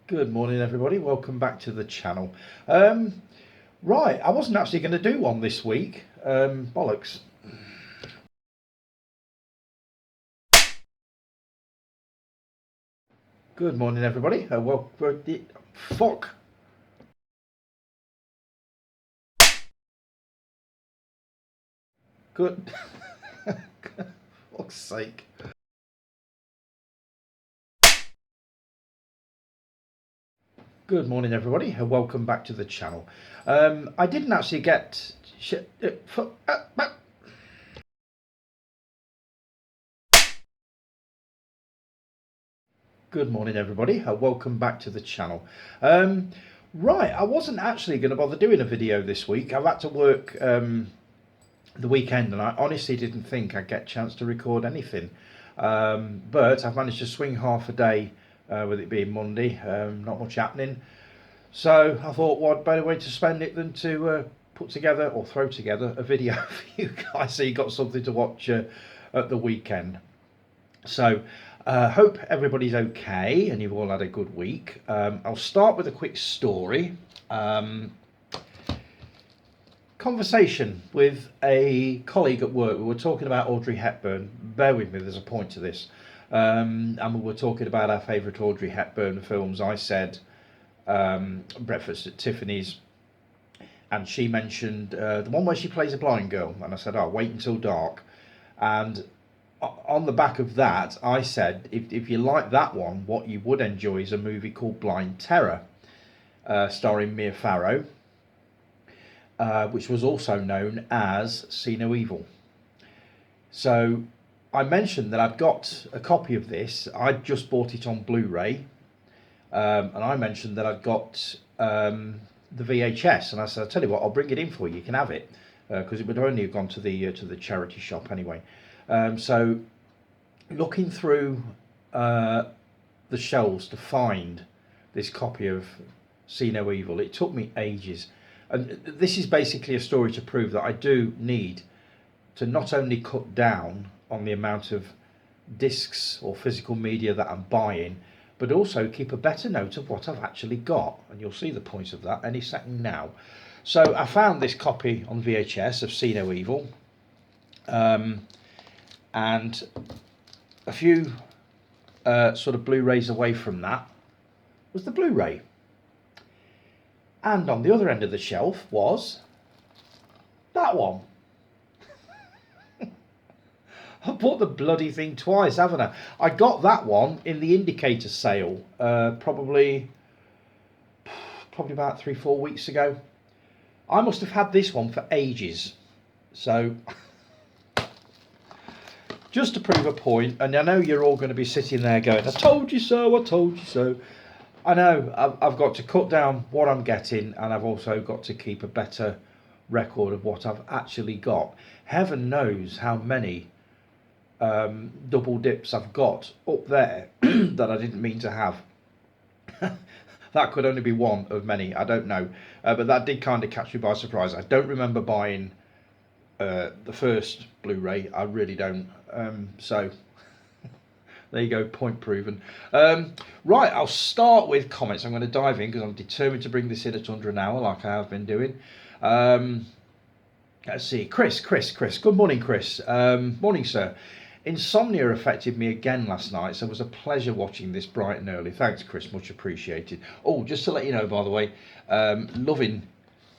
Good morning, everybody. Welcome back to the channel. Right, I wasn't actually going to do one this week. Bollocks. Good morning, everybody. Fuck. Good. Fuck's sake. Good morning, everybody. Welcome back to the channel. I didn't actually get. Good morning, everybody. Welcome back to the channel. Right, I wasn't actually going to bother doing a video this week. I've had to work the weekend, and I honestly didn't think I'd get a chance to record anything. But I've managed to swing half a day with it being Monday. Not much happening. So I thought, what better way to spend it than to put together or throw together a video for you guys so you got something to watch at the weekend. So hope everybody's okay and you've all had a good week. I'll start with a quick story. Conversation with a colleague at work. We were talking about Audrey Hepburn. Bear with me, there's a point to this. And we were talking about our favourite Audrey Hepburn films. I said Breakfast at Tiffany's, and she mentioned the one where she plays a blind girl, and I said, oh, Wait Until Dark. And on the back of that, I said, if you like that one, what you would enjoy is a movie called Blind Terror, starring Mia Farrow, which was also known as See No Evil. So I mentioned that I'd got a copy of this. I'd just bought it on Blu-ray, and I mentioned that I'd got the VHS, and I said, I'll tell you what, I'll bring it in for you. You can have it, because it would only have gone to the charity shop anyway. So looking through the shelves to find this copy of See No Evil, it took me ages. And this is basically a story to prove that I do need to not only cut down on the amount of discs or physical media that I'm buying, but also keep a better note of what I've actually got. And you'll see the point of that any second now. So I found this copy on VHS of See No Evil. And a few sort of Blu-rays away from that was the Blu-ray. And on the other end of the shelf was that one. I bought the bloody thing twice, haven't I? I got that one in the Indicator sale, probably about 3-4 weeks ago. I must have had this one for ages. So just to prove a point, and I know you're all going to be sitting there going, I told you so, I told you so. I know I've got to cut down what I'm getting, and I've also got to keep a better record of what I've actually got. Heaven knows how many double dips I've got up there that I didn't mean to have. That could only be one of many, I don't know. But that did kind of catch me by surprise. I don't remember buying the first Blu-ray, I really don't. So there you go, point proven. Right, I'll start with comments. I'm going to dive in because I'm determined to bring this in at under an hour like I have been doing. Let's see, Chris. Good morning, Chris. Morning, sir. Insomnia affected me again last night, so it was a pleasure watching this bright and early. Thanks, Chris, much appreciated. Oh, just to let you know, by the way, loving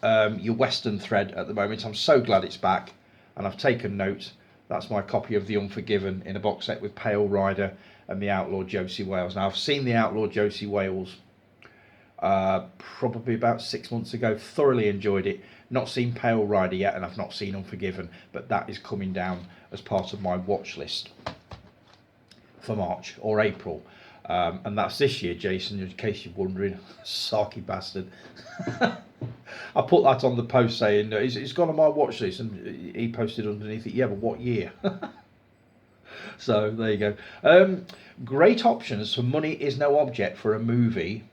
your Western thread at the moment. I'm so glad it's back, and I've taken note. That's my copy of The Unforgiven in a box set with Pale Rider and the Outlaw Josie Wales. Now, I've seen the Outlaw Josie Wales probably about 6 months ago. Thoroughly enjoyed it. Not seen Pale Rider yet, and I've not seen Unforgiven, but that is coming down as part of my watch list for March or April. And that's this year, Jason, in case you're wondering. Sarky bastard. I put that on the post saying it's gone on my watch list, and he posted underneath it, yeah, but what year? So there you go. Great options for Money Is No Object for a movie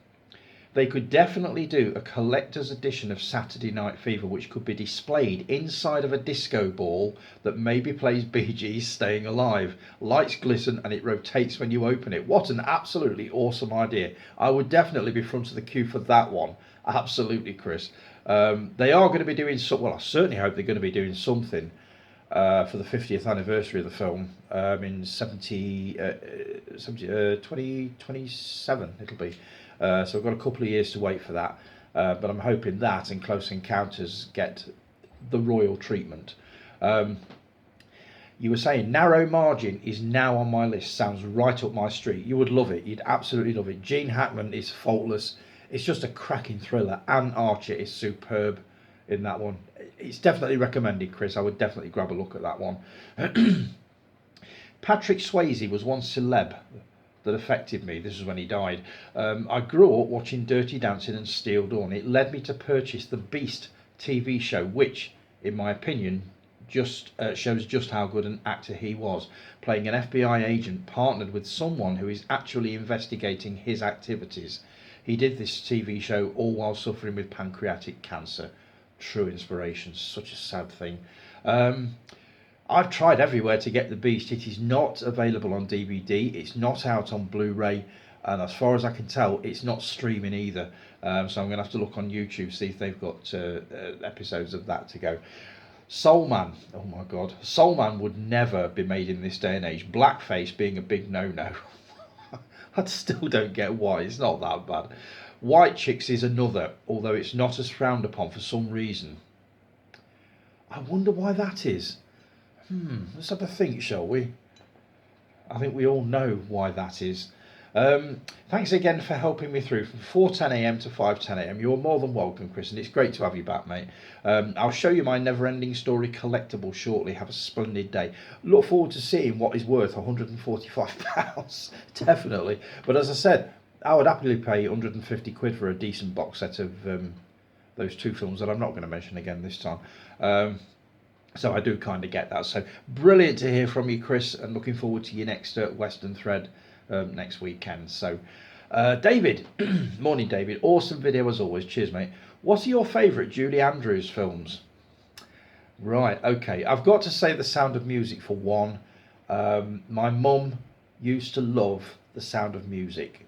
They could definitely do a collector's edition of Saturday Night Fever, which could be displayed inside of a disco ball that maybe plays Bee Gees' Staying Alive. Lights glisten and it rotates when you open it. What an absolutely awesome idea. I would definitely be front of the queue for that one. Absolutely, Chris. They are going to be doing some, well, I certainly hope they're going to be doing something for the 50th anniversary of the film in 2027 it'll be. So we've got a couple of years to wait for that. But I'm hoping that and Close Encounters get the royal treatment. You were saying Narrow Margin is now on my list. Sounds right up my street. You would love it. You'd absolutely love it. Gene Hackman is faultless. It's just a cracking thriller. Anne Archer is superb in that one. It's definitely recommended, Chris. I would definitely grab a look at that one. Patrick Swayze was one celeb that affected me. This is when he died. I grew up watching Dirty Dancing and Steel Dawn. It led me to purchase the Beast TV show, which, in my opinion, just shows just how good an actor he was, playing an FBI agent partnered with someone who is actually investigating his activities. He did this TV show all while suffering with pancreatic cancer. True inspiration. Such a sad thing. I've tried everywhere to get The Beast. It is not available on DVD. It's not out on Blu-ray. And as far as I can tell, it's not streaming either. So I'm going to have to look on YouTube, see if they've got episodes of that to go. Soul Man. Oh my God. Soul Man would never be made in this day and age. Blackface being a big no-no. I still don't get why. It's not that bad. White Chicks is another, although it's not as frowned upon for some reason. I wonder why that is. Let's have a think, shall we? I think we all know why that is. Thanks again for helping me through from 4:10am to 5:10am. You're more than welcome, Chris, and it's great to have you back, mate. I'll show you my Never-Ending Story collectible shortly. Have a splendid day. Look forward to seeing what is worth £145. Definitely. But as I said, I would happily pay 150 quid for a decent box set of those two films that I'm not going to mention again this time. So I do kind of get that. So brilliant to hear from you, Chris, and looking forward to your next Western Thread next weekend. So David, morning David, awesome video as always. Cheers, mate. What are your favourite Julie Andrews films? Right, okay. I've got to say The Sound of Music for one. My mum used to love The Sound of Music.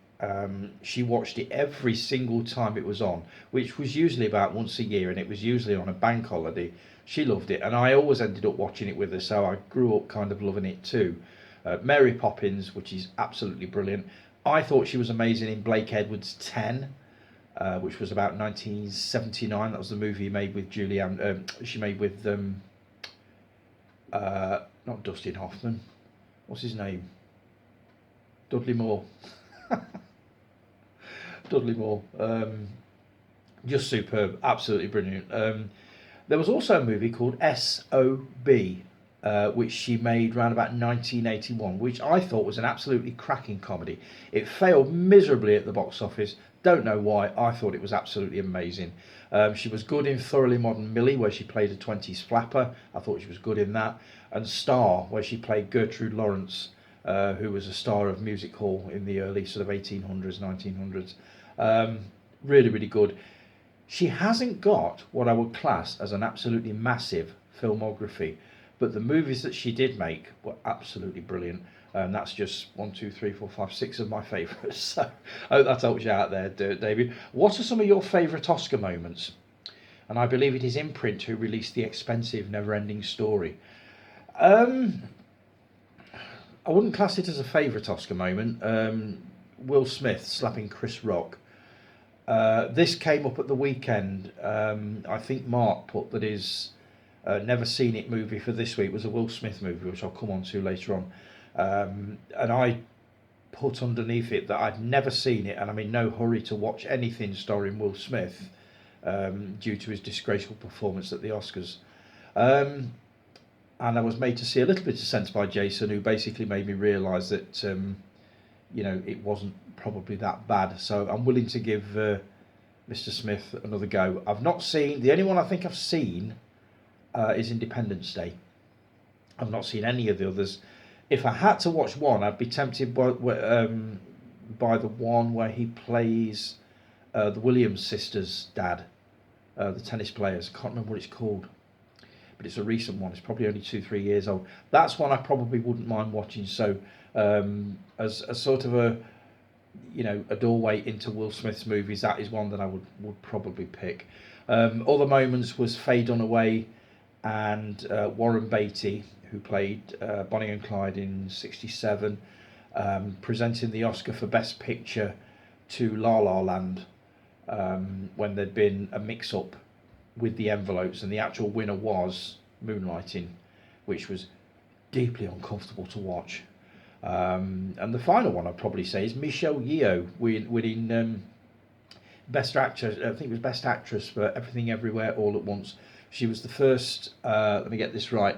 She watched it every single time it was on, which was usually about once a year, and it was usually on a bank holiday. She loved it, and I always ended up watching it with her, so I grew up kind of loving it too. Mary Poppins, which is absolutely brilliant. I thought she was amazing in Blake Edwards' 10, which was about 1979. That was the movie made with she made with not Dustin Hoffman. What's his name? Dudley Moore. Dudley Moore. Just superb, absolutely brilliant. There was also a movie called S.O.B., which she made around about 1981, which I thought was an absolutely cracking comedy. It failed miserably at the box office. Don't know why. I thought it was absolutely amazing. She was good in Thoroughly Modern Millie, where she played a 20s flapper. I thought she was good in that. And Star, where she played Gertrude Lawrence, who was a star of music hall in the early sort of 1800s, 1900s. Really, really good. She hasn't got what I would class as an absolutely massive filmography, but the movies that she did make were absolutely brilliant. And that's just 1, 2, 3, 4, 5, 6 of my favourites. So I hope that helps you out there, David. What are some of your favourite Oscar moments? And I believe it is Imprint who released the expensive Never-Ending Story. I wouldn't class it as a favourite Oscar moment. Will Smith slapping Chris Rock. This came up at the weekend. I think Mark put that his Never Seen It movie for this week was a Will Smith movie, which I'll come on to later on. And I put underneath it that I'd never seen it, and I'm in no hurry to watch anything starring Will Smith due to his disgraceful performance at the Oscars. And I was made to see a little bit of Sense by Jason, who basically made me realise that it wasn't probably that bad. So I'm willing to give Mr. Smith another go. I've not seen, the only one I think I've seen is Independence Day. I've not seen any of the others. If I had to watch one, I'd be tempted by the one where he plays the Williams sisters' dad, the tennis players. I can't remember what it's called, but it's a recent one. It's probably only 2-3 years old. That's one I probably wouldn't mind watching. So as a sort of a a doorway into Will Smith's movies, that is one that I would probably pick. Other moments was Faye Dunaway and Warren Beatty, who played Bonnie and Clyde in '67, presenting the Oscar for Best Picture to La La Land, when there'd been a mix-up with the envelopes, and the actual winner was Moonlighting, which was deeply uncomfortable to watch. And the final one I'd probably say is Michelle Yeoh winning Best Actress. I think it was Best Actress for Everything Everywhere All at Once. She was the first, let me get this right,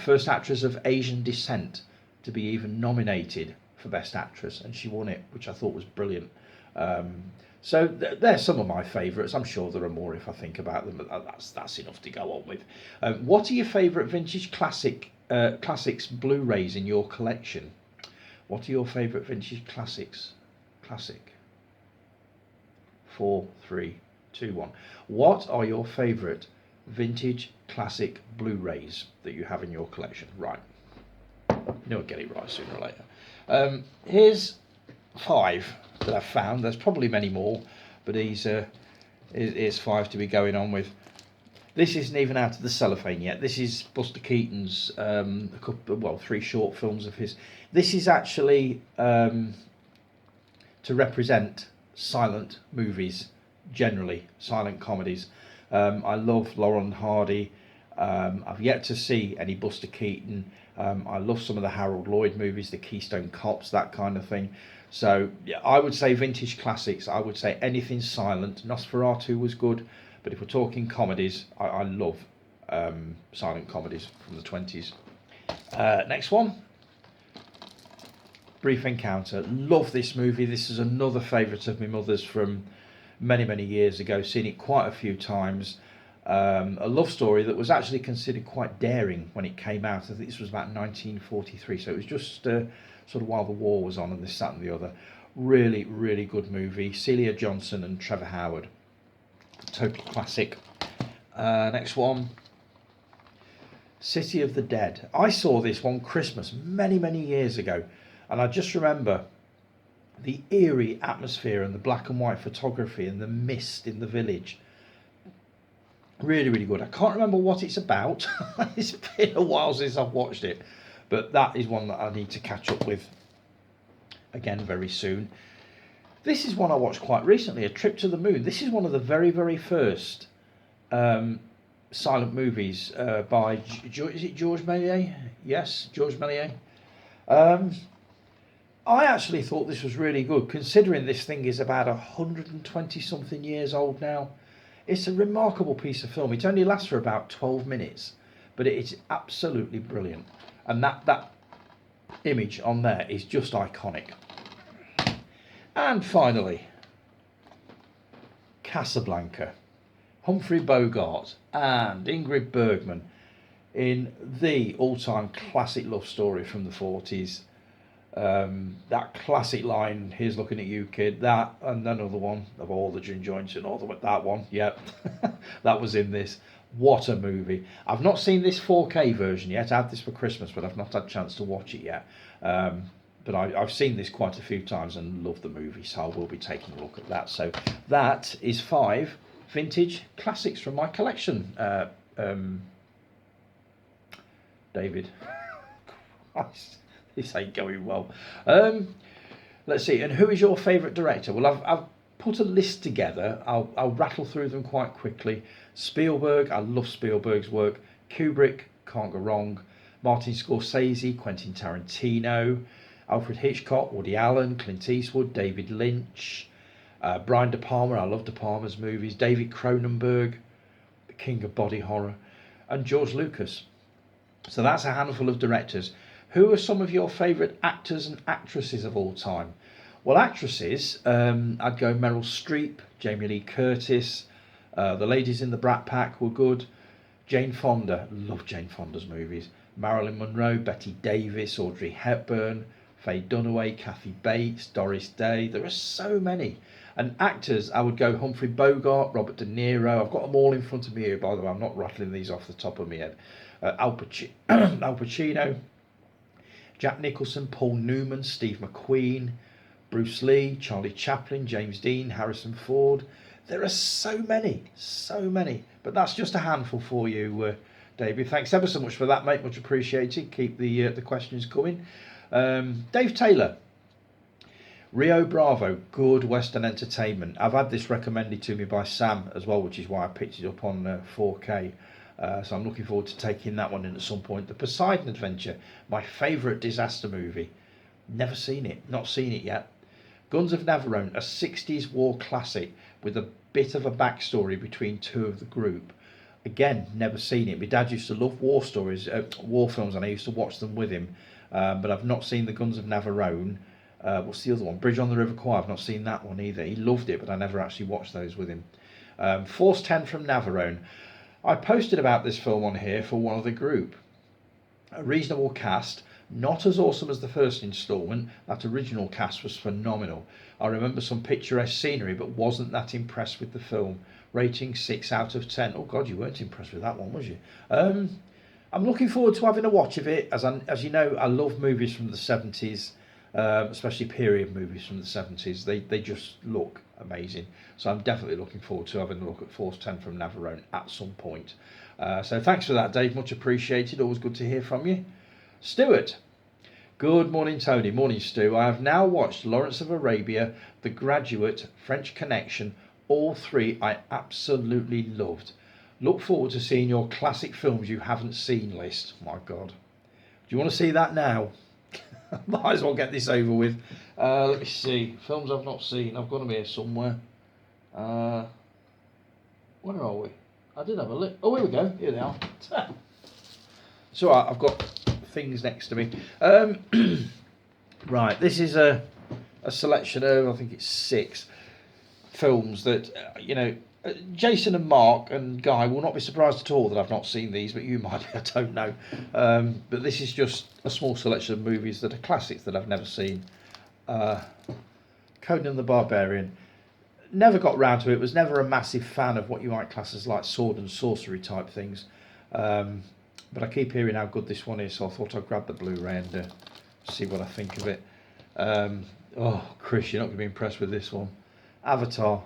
first actress of Asian descent to be even nominated for Best Actress, and she won it, which I thought was brilliant. So they're some of my favourites. I'm sure there are more if I think about them, but that's enough to go on with. What are your favourite vintage classics Blu-rays in your collection? What are your favourite vintage classics? Classic. 4, 3, 2, 1. What are your favourite vintage classic Blu-rays that you have in your collection? Right. You'll get it right sooner or later. Here's 5 that I've found. There's probably many more, but here's 5 to be going on with. This isn't even out of the cellophane yet. This is Buster Keaton's 3 short films of his. This is actually to represent silent movies, generally silent comedies. I love Laurel and Hardy. I've yet to see any Buster Keaton. I love some of the Harold Lloyd movies, the Keystone Cops, that kind of thing. So yeah, I would say vintage classics. I would say anything silent. Nosferatu was good, but if we're talking comedies, I love silent comedies from the 20s. Next one, Brief Encounter. Love this movie. This is another favourite of my mother's from many years ago. Seen it quite a few times. A love story that was actually considered quite daring when it came out. I think this was about 1943, so it was just sort of while the war was on, and this, that and the other. Really good movie. Celia Johnson and Trevor Howard. Total classic. Next one, City of the Dead. I saw this one Christmas many years ago, and I just remember the eerie atmosphere and the black and white photography and the mist in the village. Really good. I can't remember what it's about. It's been a while since I've watched it, but that is one that I need to catch up with again very soon. This is one I watched quite recently, A Trip to the Moon. This is one of the very first silent movies by is it Georges Méliès? Yes, Georges Méliès. I actually thought this was really good, considering this thing is about 120 something years old now. It's a remarkable piece of film. It only lasts for about 12 minutes, but it's absolutely brilliant. And that image on there is just iconic. And finally, Casablanca. Humphrey Bogart and Ingrid Bergman in the all-time classic love story from the 40s. That classic line, "Here's looking at you, kid," that, and another one of all the gin joints and all that one, yep. That was in this. What a movie. I've not seen this 4K version yet. I had this for Christmas, but I've not had a chance to watch it yet. But I've seen this quite a few times and love the movie, so I will be taking a look at that. So that is 5 vintage classics from my collection, David. Christ. This ain't going well. Let's see. And who is your favourite director? Well, I've put a list together. I'll rattle through them quite quickly. Spielberg. I love Spielberg's work. Kubrick. Can't go wrong. Martin Scorsese. Quentin Tarantino. Alfred Hitchcock. Woody Allen. Clint Eastwood. David Lynch. Brian De Palma. I love De Palma's movies. David Cronenberg. The king of body horror. And George Lucas. So that's a handful of directors. Who are some of your favourite actors and actresses of all time? Well, actresses, I'd go Meryl Streep, Jamie Lee Curtis, the ladies in the Brat Pack were good. Jane Fonda, love Jane Fonda's movies. Marilyn Monroe, Betty Davis, Audrey Hepburn, Faye Dunaway, Kathy Bates, Doris Day. There are so many. And actors, I would go Humphrey Bogart, Robert De Niro. I've got them all in front of me here, by the way. I'm not rattling these off the top of my head. Al Pacino, Jack Nicholson, Paul Newman, Steve McQueen, Bruce Lee, Charlie Chaplin, James Dean, Harrison Ford. There are so many. But that's just a handful for you, David. Thanks ever so much for that, mate. Much appreciated. Keep the questions coming. Dave Taylor, Rio Bravo, good Western entertainment. I've had this recommended to me by Sam as well, which is why I picked it up on 4K. So I'm looking forward to taking that one in at some point. The Poseidon Adventure, my favourite disaster movie. Never seen it, not seen it yet. Guns of Navarone, a 60s war classic with a bit of a backstory between two of the group. Again, never seen it. My dad used to love war stories, war films, and I used to watch them with him. But I've not seen the Guns of Navarone. What's the other one? Bridge on the River Kwai. I've not seen that one either. He loved it, but I never actually watched those with him. Force 10 from Navarone. I posted about this film on here for one of the group. A reasonable cast, not as awesome as the first instalment. That original cast was phenomenal. I remember some picturesque scenery, but wasn't that impressed with the film. Rating 6 out of 10. Oh God, you weren't impressed with that one, was you? I'm looking forward to having a watch of it. As you know, I love movies from the 70s, especially period movies from the 70s. They just look amazing. So I'm definitely looking forward to having a look at Force 10 from Navarone at some point. So thanks for that, Dave. Much appreciated. Always good to hear from you. Stuart. Good morning, Tony. Morning, Stu. I have now watched Lawrence of Arabia, The Graduate, French Connection. All three I absolutely loved. Look forward to seeing your classic films you haven't seen list. My God. Do you want to see that now? Might as well get this over with. Let me see. Films I've not seen. I've got them here somewhere. Where are we? I did have a look. Oh, here we go. Here they are. It's alright. I've got things next to me. Right. This is a selection of, I think it's 6 films that, Jason and Mark and Guy will not be surprised at all that I've not seen these, but you might be, I don't know. But this is just a small selection of movies that are classics that I've never seen. Conan the Barbarian. Never got round to it, was never a massive fan of what you might class as like sword and sorcery type things. But I keep hearing how good this one is, so I thought I'd grab the Blu-ray and see what I think of it. Oh, Chris, you're not going to be impressed with this one. Avatar.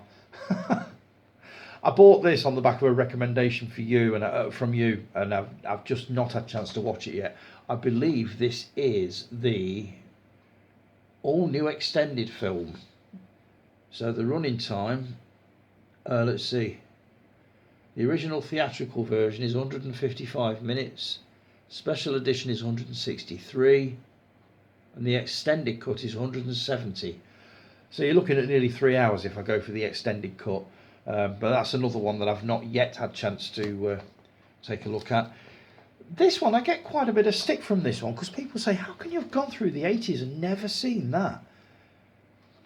I bought this on the back of a recommendation for you and from you, and I've just not had a chance to watch it yet. I believe this is the all-new extended film. So the running time, let's see. The original theatrical version is 155 minutes. Special edition is 163. And the extended cut is 170. So you're looking at nearly 3 hours if I go for the extended cut. But that's another one that I've not yet had a chance to take a look at. This one, I get quite a bit of stick from this one because people say, how can you have gone through the 80s and never seen that?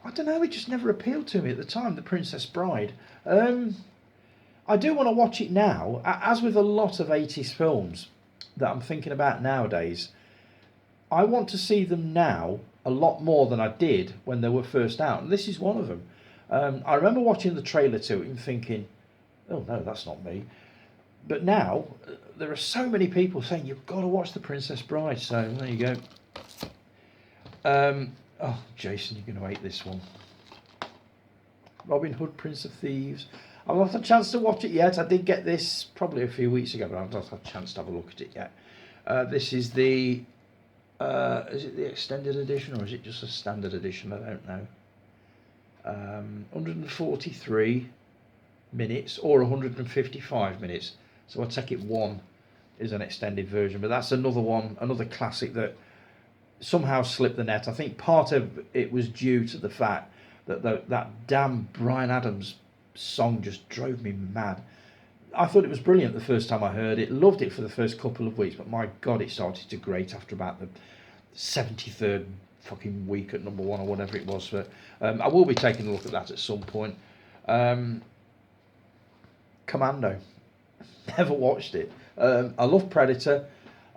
I don't know, it just never appealed to me at the time, The Princess Bride. I do want to watch it now. As with a lot of 80s films that I'm thinking about nowadays, I want to see them now a lot more than I did when they were first out. And this is one of them. I remember watching the trailer to it and thinking, oh no, that's not me. But now, there are so many people saying, you've got to watch The Princess Bride. So there you go. Oh, Jason, you're going to hate this one. Robin Hood, Prince of Thieves. I've not had a chance to watch it yet. I did get this probably a few weeks ago, but I've not had a chance to have a look at it yet. This is the... is it the extended edition or is it just a standard edition? I don't know. 143 minutes or 155 minutes. So I take it one is an extended version, but that's another one, another classic that somehow slipped the net. I think part of it was due to the fact that that damn Bryan Adams song just drove me mad. I thought it was brilliant the first time I heard it, loved it for the first couple of weeks, but my God, it started to grate after about the 73rd fucking week at number 1 or whatever it was. But I will be taking a look at that at some point. Commando. Never watched it. I love Predator.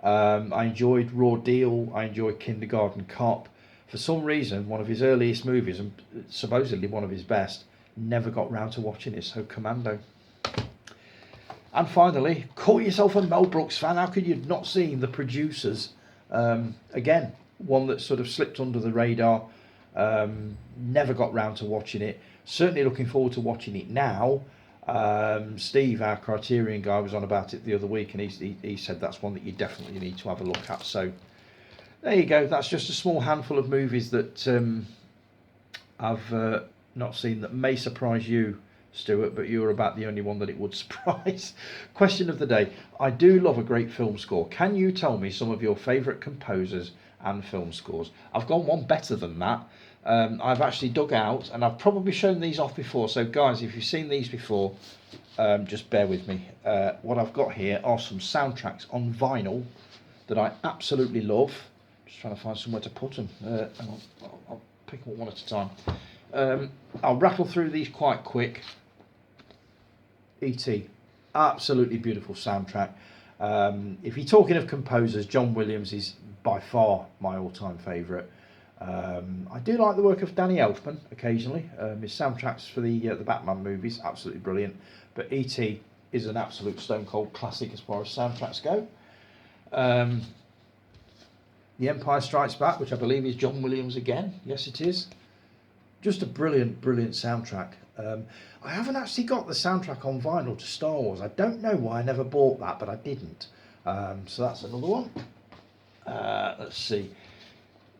I enjoyed Raw Deal. I enjoyed Kindergarten Cop. For some reason, one of his earliest movies, and supposedly one of his best, never got round to watching it, so Commando. And finally, call yourself a Mel Brooks fan. How could you not seen The Producers? Again, one that sort of slipped under the radar. Never got round to watching it. Certainly looking forward to watching it now. Steve, our Criterion guy, was on about it the other week, and he said that's one that you definitely need to have a look at. So there you go. That's just a small handful of movies that I've not seen that may surprise you, Stuart, but you're about the only one that it would surprise. Question of the day. I do love a great film score. Can you tell me some of your favourite composers and film scores? I've gone one better than that. I've actually dug out, and I've probably shown these off before, so guys, if you've seen these before, just bear with me. What I've got here are some soundtracks on vinyl that I absolutely love. Just trying to find somewhere to put them. Hang on, I'll pick them one at a time. I'll rattle through these quite quick. E.T. Absolutely beautiful soundtrack. If you're talking of composers, John Williams is by far my all-time favourite. I do like the work of Danny Elfman occasionally. His soundtracks for the Batman movies, absolutely brilliant. But E.T. is an absolute stone cold classic as far as soundtracks go. The Empire Strikes Back, which I believe is John Williams again. Yes, it is. Just a brilliant, brilliant soundtrack. I haven't actually got the soundtrack on vinyl to Star Wars. I don't know why I never bought that, but I didn't. So that's another one. Let's see.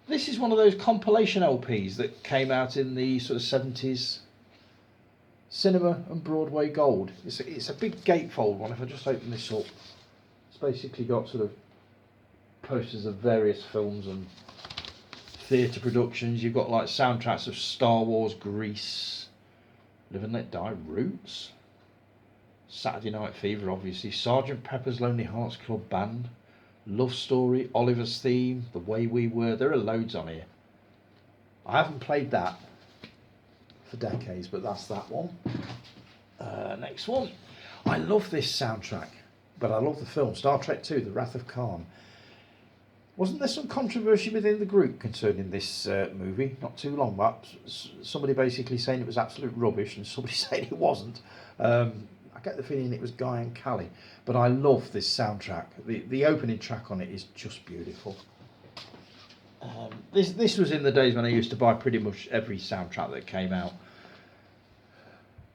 This is one of those compilation LPs that came out in the sort of 70s. Cinema and Broadway Gold. It's a big gatefold one. If I just open this up, it's basically got sort of posters of various films and theatre productions. You've got like soundtracks of Star Wars, Grease, Live and Let Die, Roots, Saturday Night Fever, obviously, Sergeant Pepper's Lonely Hearts Club Band, Love Story, Oliver's Theme, The Way We Were. There are loads on here. I haven't played that for decades, but that's that one. Next one. I love this soundtrack, but I love the film Star Trek II, The Wrath of Khan. Wasn't there some controversy within the group concerning this movie not too long back? Somebody basically saying it was absolute rubbish and somebody saying it wasn't. I get the feeling it was Guy and Callie, but I love this soundtrack. The opening track on it is just beautiful. This was in the days when I used to buy pretty much every soundtrack that came out.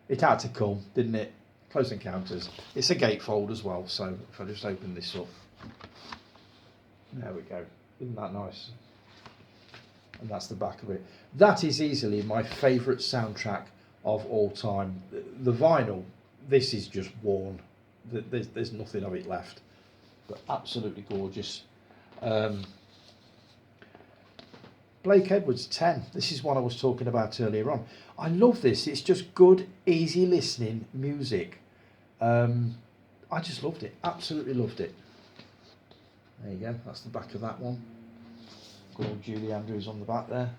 It had to come, didn't it? Close Encounters. It's a gatefold as well, so if I just open this up. There we go. Isn't that nice? And that's the back of it. That is easily my favourite soundtrack of all time. The vinyl, this is just worn. There's nothing of it left. But absolutely gorgeous. Blake Edwards 10. This is one I was talking about earlier on. I love this. It's just good, easy listening music. I just loved it. Absolutely loved it. There you go. That's the back of that one. Good old Julie Andrews on the back there.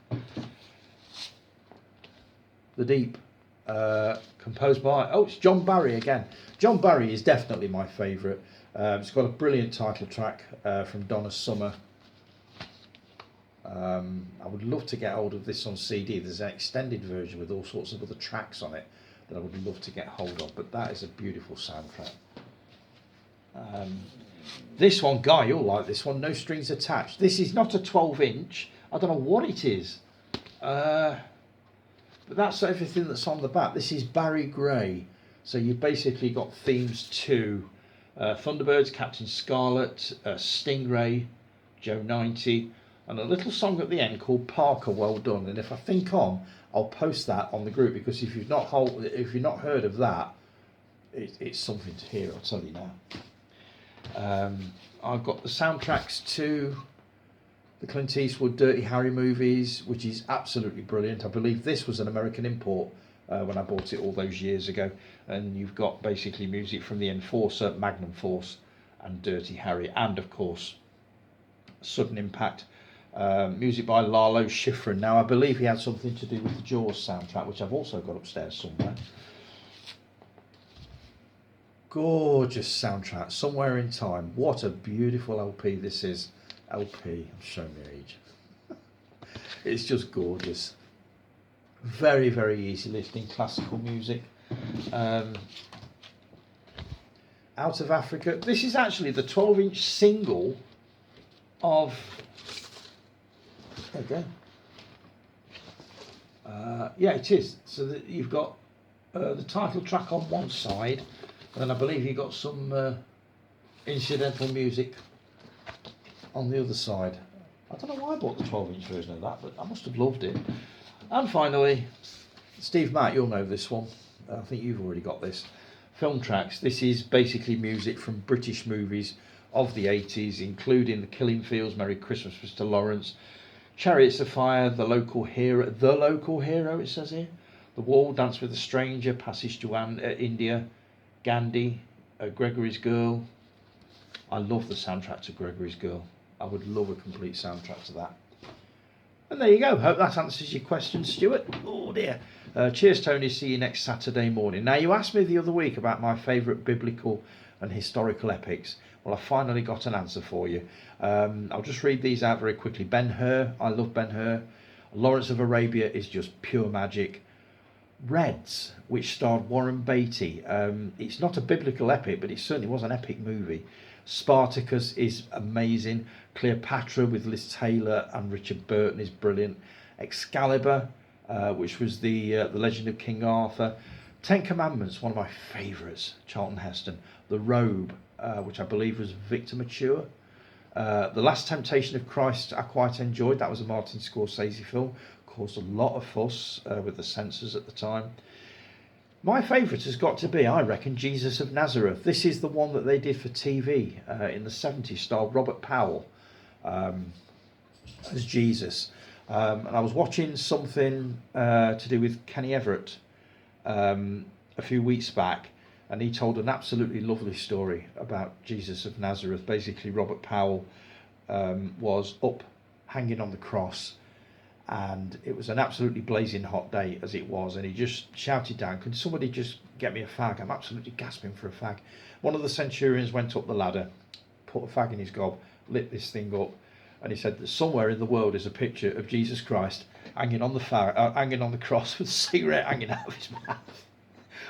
The Deep. Composed by... Oh, it's John Barry again. John Barry is definitely my favourite. It's got a brilliant title track from Donna Summer. I would love to get hold of this on CD. There's an extended version with all sorts of other tracks on it that I would love to get hold of, but that is a beautiful soundtrack. This one, Guy, you'll like this one, No Strings Attached. This is not a 12-inch. I don't know what it is. But that's everything that's on the back. This is Barry Gray. So you've basically got themes to Thunderbirds, Captain Scarlet, Stingray, Joe 90, and a little song at the end called Parker, Well Done. And if I think on, I'll post that on the group, because if you've not heard of that, it's something to hear, I'll tell you now. I've got the soundtracks to the Clint Eastwood Dirty Harry movies, which is absolutely brilliant. I believe this was an American import when I bought it all those years ago. And you've got basically music from The Enforcer, Magnum Force, and Dirty Harry, and of course Sudden Impact. Music by Lalo Schifrin. Now I believe he had something to do with the Jaws soundtrack, which I've also got upstairs somewhere. Gorgeous soundtrack, Somewhere in Time. What a beautiful LP this is. LP, I'm showing my age. It's just gorgeous. Very, very easy listening classical music. Um, Out of Africa. This is actually the 12-inch single of. There we go. Yeah, it is. So that you've got the title track on one side, and then I believe you've got some incidental music on the other side. I don't know why I bought the 12-inch version of that, but I must have loved it. And finally, Steve Matt, you'll know this one. I think you've already got this. Film tracks. This is basically music from British movies of the 80s, including The Killing Fields, Merry Christmas, Mr. Lawrence, Chariots of Fire, The Local Hero, it says here, The Wall, Dance with a Stranger, Passage to India, Gandhi, Gregory's Girl. I love the soundtrack to Gregory's Girl. I would love a complete soundtrack to that. And there you go. Hope that answers your question, Stuart. Oh dear. Cheers, Tony. See you next Saturday morning. Now, you asked me the other week about my favourite biblical and historical epics. Well, I finally got an answer for you. I'll just read these out very quickly. Ben-Hur. I love Ben-Hur. Lawrence of Arabia is just pure magic. Reds, which starred Warren Beatty. It's not a biblical epic, but it certainly was an epic movie. Spartacus is amazing. Cleopatra with Liz Taylor and Richard Burton is brilliant. Excalibur, which was the Legend of King Arthur. Ten Commandments, one of my favourites, Charlton Heston. The Robe, which I believe was Victor Mature. The Last Temptation of Christ, I quite enjoyed. That was a Martin Scorsese film. Caused a lot of fuss with the censors at the time. My favourite has got to be, I reckon, Jesus of Nazareth. This is the one that they did for TV in the 70s, starred Robert Powell as Jesus. And I was watching something to do with Kenny Everett a few weeks back, and he told an absolutely lovely story about Jesus of Nazareth. Basically, Robert Powell was up hanging on the cross, and it was an absolutely blazing hot day as it was, and he just shouted down, "Can somebody just get me a fag? I'm absolutely gasping for a fag." One of the centurions went up the ladder, put a fag in his gob, lit this thing up, and he said that somewhere in the world is a picture of Jesus Christ hanging on the cross with a cigarette hanging out of his mouth,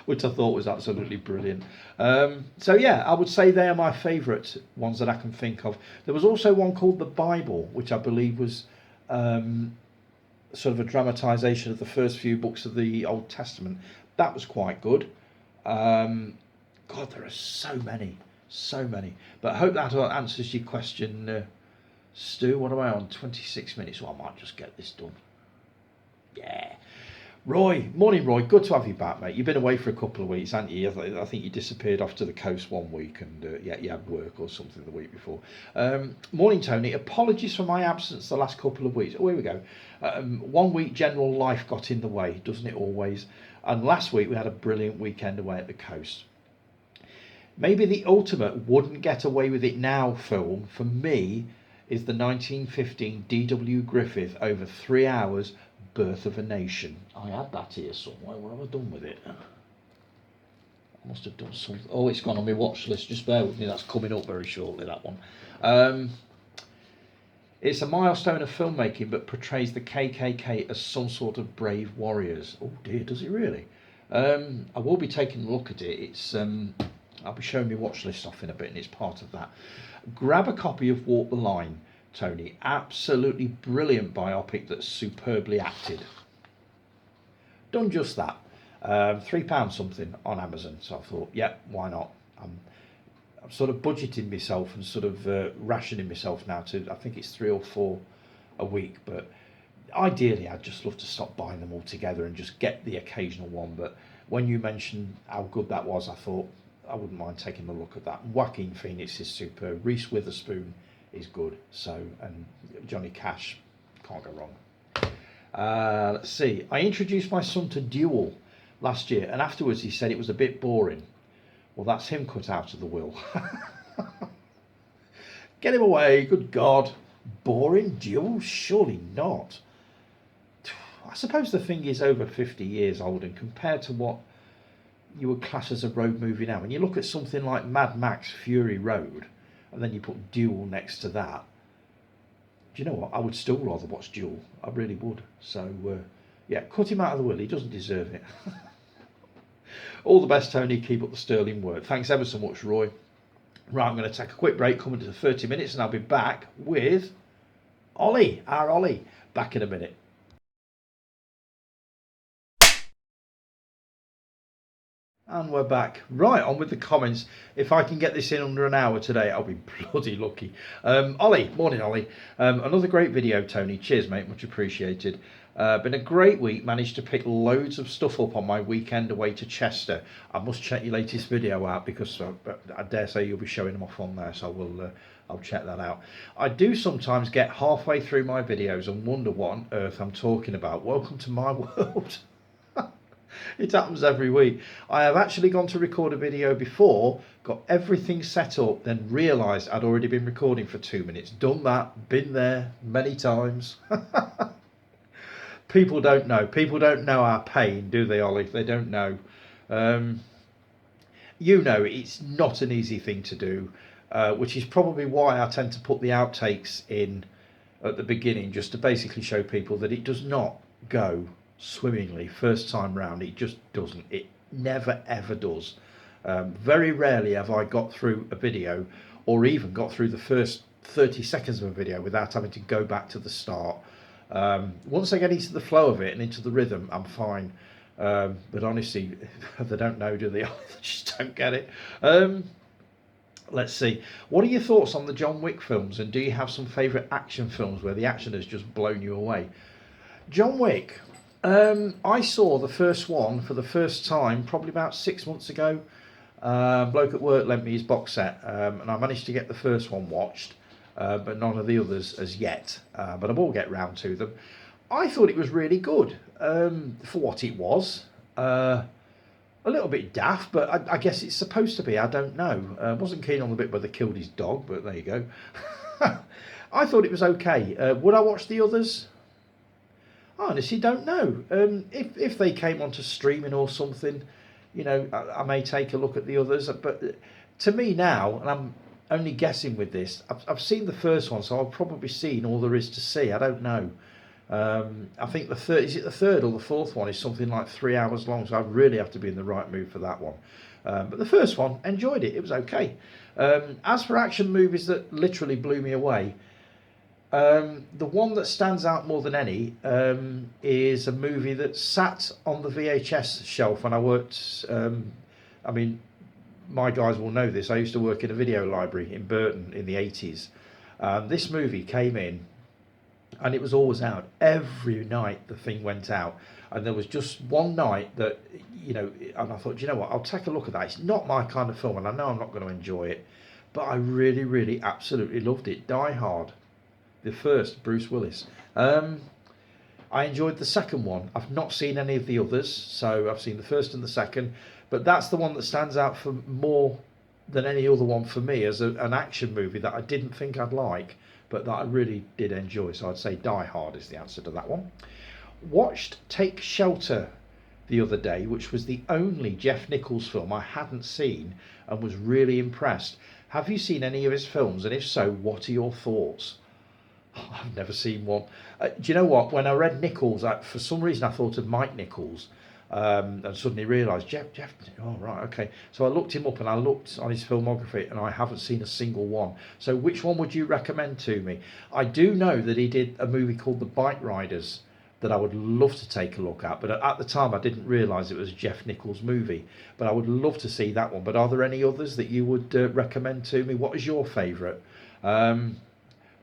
which I thought was absolutely brilliant. So yeah, I would say they are my favourite ones that I can think of. There was also one called The Bible, which I believe was sort of a dramatisation of the first few books of the Old Testament. That was quite good. God, there are so many. But I hope that answers your question, Stu. What am I on? 26 minutes. Well, I might just get this done. Yeah. Roy, morning Roy, good to have you back, mate. You've been away for a couple of weeks, haven't you? I think you disappeared off to the coast one week, and yeah, you had work or something the week before. Morning Tony, apologies for my absence the last couple of weeks. Oh, here we go. 1 week general life got in the way, doesn't it always? And last week we had a brilliant weekend away at the coast. Maybe the ultimate wouldn't get away with it now film for me is the 1915 D.W. Griffith over 3 hours Birth of a Nation. I had that here somewhere. What have I done with it? I must have done something. Oh, it's gone on my watch list. Just bear with me. That's coming up very shortly, that one. It's a milestone of filmmaking, but portrays the KKK as some sort of brave warriors. Oh dear, does it really? I will be taking a look at it. It's I'll be showing my watch list off in a bit, and it's part of that. Grab a copy of Walk the Line, Tony. Absolutely brilliant biopic that's superbly acted. Done just that. £3 something on Amazon. So I thought, yeah, why not? I'm sort of budgeting myself and sort of rationing myself now to, I think it's 3 or 4 a week. But ideally, I'd just love to stop buying them all together and just get the occasional one. But when you mentioned how good that was, I thought I wouldn't mind taking a look at that. Joaquin Phoenix is superb. Reese Witherspoon is good. So, and Johnny Cash, can't go wrong. Let's see. I introduced my son to Duel last year, and afterwards he said it was a bit boring. Well, that's him cut out of the will. Get him away, good God. Boring Duel? Surely not. I suppose the thing is over 50 years old, and compared to what you would class as a road movie now, when you look at something like Mad Max Fury Road, and then you put Duel next to that, do you know what? I would still rather watch Duel. I really would. So Yeah, cut him out of the will. He doesn't deserve it. All the best, Tony. Keep up the sterling work. Thanks ever so much, Roy. Right, I'm going to take a quick break, coming to the 30 minutes, and I'll be back with Ollie, our Ollie, back in a minute. And we're back. Right, on with the comments. If I can get this in under an hour today, I'll be bloody lucky. Ollie, morning Ollie. Another great video, Tony. Cheers, mate, much appreciated. Been a great week. Managed to pick loads of stuff up on my weekend away to Chester. I must check your latest video out because I dare say you'll be showing them off on there, so I'll check that out. I do sometimes get halfway through my videos and wonder what on earth I'm talking about. Welcome to my world. It happens every week. I have actually gone to record a video before, got everything set up, then realised I'd already been recording for 2 minutes. Done that, been there many times. People don't know. People don't know our pain, do they, Ollie? They don't know. You know, it's not an easy thing to do, which is probably why I tend to put the outtakes in at the beginning, just to basically show people that it does not go swimmingly first time round. It just doesn't. It never ever does. Very rarely have I got through a video or even got through the first 30 seconds of a video without having to go back to the start. Once I get into the flow of it and into the rhythm, I'm fine. But honestly, they don't know, do they? They just don't get it. Let's see. What are your thoughts on the John Wick films, and do you have some favourite action films where the action has just blown you away? John Wick. I saw the first one for the first time probably about 6 months ago. Bloke at work lent me his box set, and I managed to get the first one watched, but none of the others as yet. But I will get round to them. I thought it was really good for what it was. A little bit daft, but I guess it's supposed to be. I don't know. Wasn't keen on the bit where they killed his dog, but there you go. I thought it was okay. Would I watch the others? I honestly don't know. If they came onto streaming or something, you know, I may take a look at the others. But to me now, and I'm only guessing with this, I've seen the first one, so I've probably seen all there is to see. I don't know. I think the third or the fourth one is something like 3 hours long, so I really have to be in the right mood for that one. But the first one, enjoyed it. It was okay. As for action movies that literally blew me away, the one that stands out more than any is a movie that sat on the VHS shelf when I worked. I mean, my guys will know this. I used to work in a video library in Burton in the 80s. This movie came in, and it was always out. Every night the thing went out. And there was just one night that, you know, and I thought, you know what, I'll take a look at that. It's not my kind of film, and I know I'm not going to enjoy it. But I really, really, absolutely loved it. Die Hard. The first, Bruce Willis. I enjoyed the second one. I've not seen any of the others, so I've seen the first and the second, but that's the one that stands out for more than any other one for me as an action movie that I didn't think I'd like, but that I really did enjoy. So I'd say Die Hard is the answer to that one. Watched Take Shelter the other day, which was the only Jeff Nichols film I hadn't seen and was really impressed. Have you seen any of his films, and if so, what are your thoughts? I've never seen one. Do you know what? When I read Nichols, for some reason I thought of Mike Nichols, and suddenly realised Jeff. Oh right, okay. So I looked him up and I looked on his filmography, and I haven't seen a single one. So which one would you recommend to me? I do know that he did a movie called The Bike Riders that I would love to take a look at, but at the time I didn't realise it was a Jeff Nichols movie. But I would love to see that one. But are there any others that you would recommend to me? What is your favourite?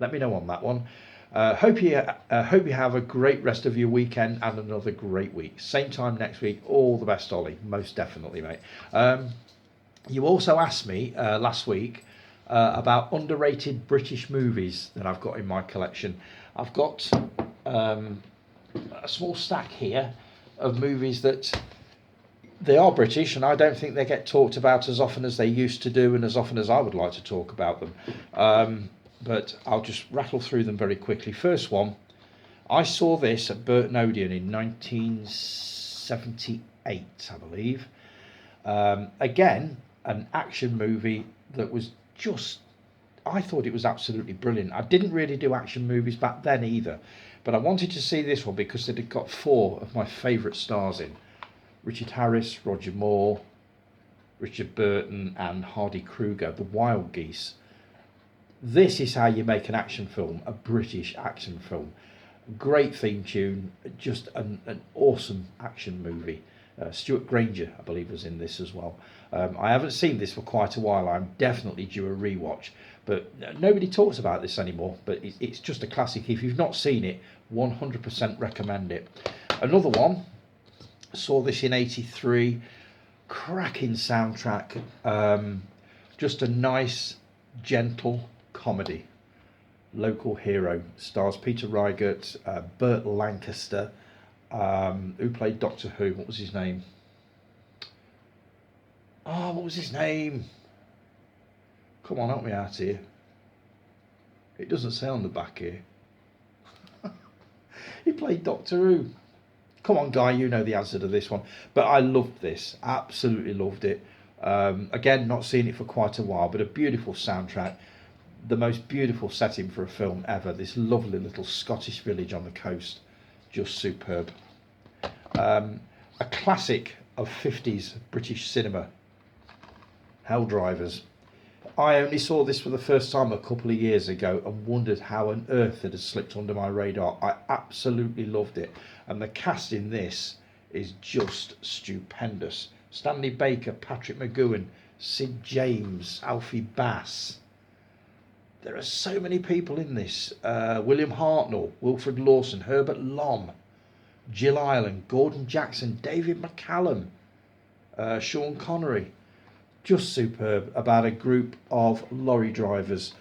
Let me know on that one. Hope you have a great rest of your weekend and another great week. Same time next week. All the best, Ollie. Most definitely, mate. You also asked me last week about underrated British movies that I've got in my collection. I've got a small stack here of movies that they are British, and I don't think they get talked about as often as they used to do and as often as I would like to talk about them. But I'll just rattle through them very quickly. First one, I saw this at Burton Odeon in 1978, I believe. Again, an action movie that was just, I thought it was absolutely brilliant. I didn't really do action movies back then either, But I wanted to see this one because it had got 4 of my favourite stars in: Richard Harris, Roger Moore, Richard Burton, and Hardy Kruger, the Wild Geese. This is how you make an action film, a British action film. Great theme tune, just an awesome action movie. Stuart Granger, I believe, was in this as well. I haven't seen this for quite a while. I'm definitely due a rewatch, but nobody talks about this anymore. But it's just a classic. If you've not seen it, 100% recommend it. Another one, saw this in '83. Cracking soundtrack. Just a nice, gentle comedy. Local Hero stars Peter Reigert, Burt Lancaster, who played Doctor Who. What was his name? Oh, what was his name? Come on, help me out here. It doesn't say on the back here. He played Doctor Who. Come on, Guy, you know the answer to this one. But I loved this. Absolutely loved it. Again, not seen it for quite a while, but a beautiful soundtrack. The most beautiful setting for a film ever. This lovely little Scottish village on the coast. Just superb. A classic of 50s British cinema. Hell Drivers. I only saw this for the first time a couple of years ago and wondered how on earth it had slipped under my radar. I absolutely loved it. And the cast in this is just stupendous. Stanley Baker, Patrick McGoohan, Sid James, Alfie Bass. There are so many people in this. William Hartnell, Wilfred Lawson, Herbert Lom, Jill Ireland, Gordon Jackson, David McCallum, Sean Connery. Just superb, about a group of lorry drivers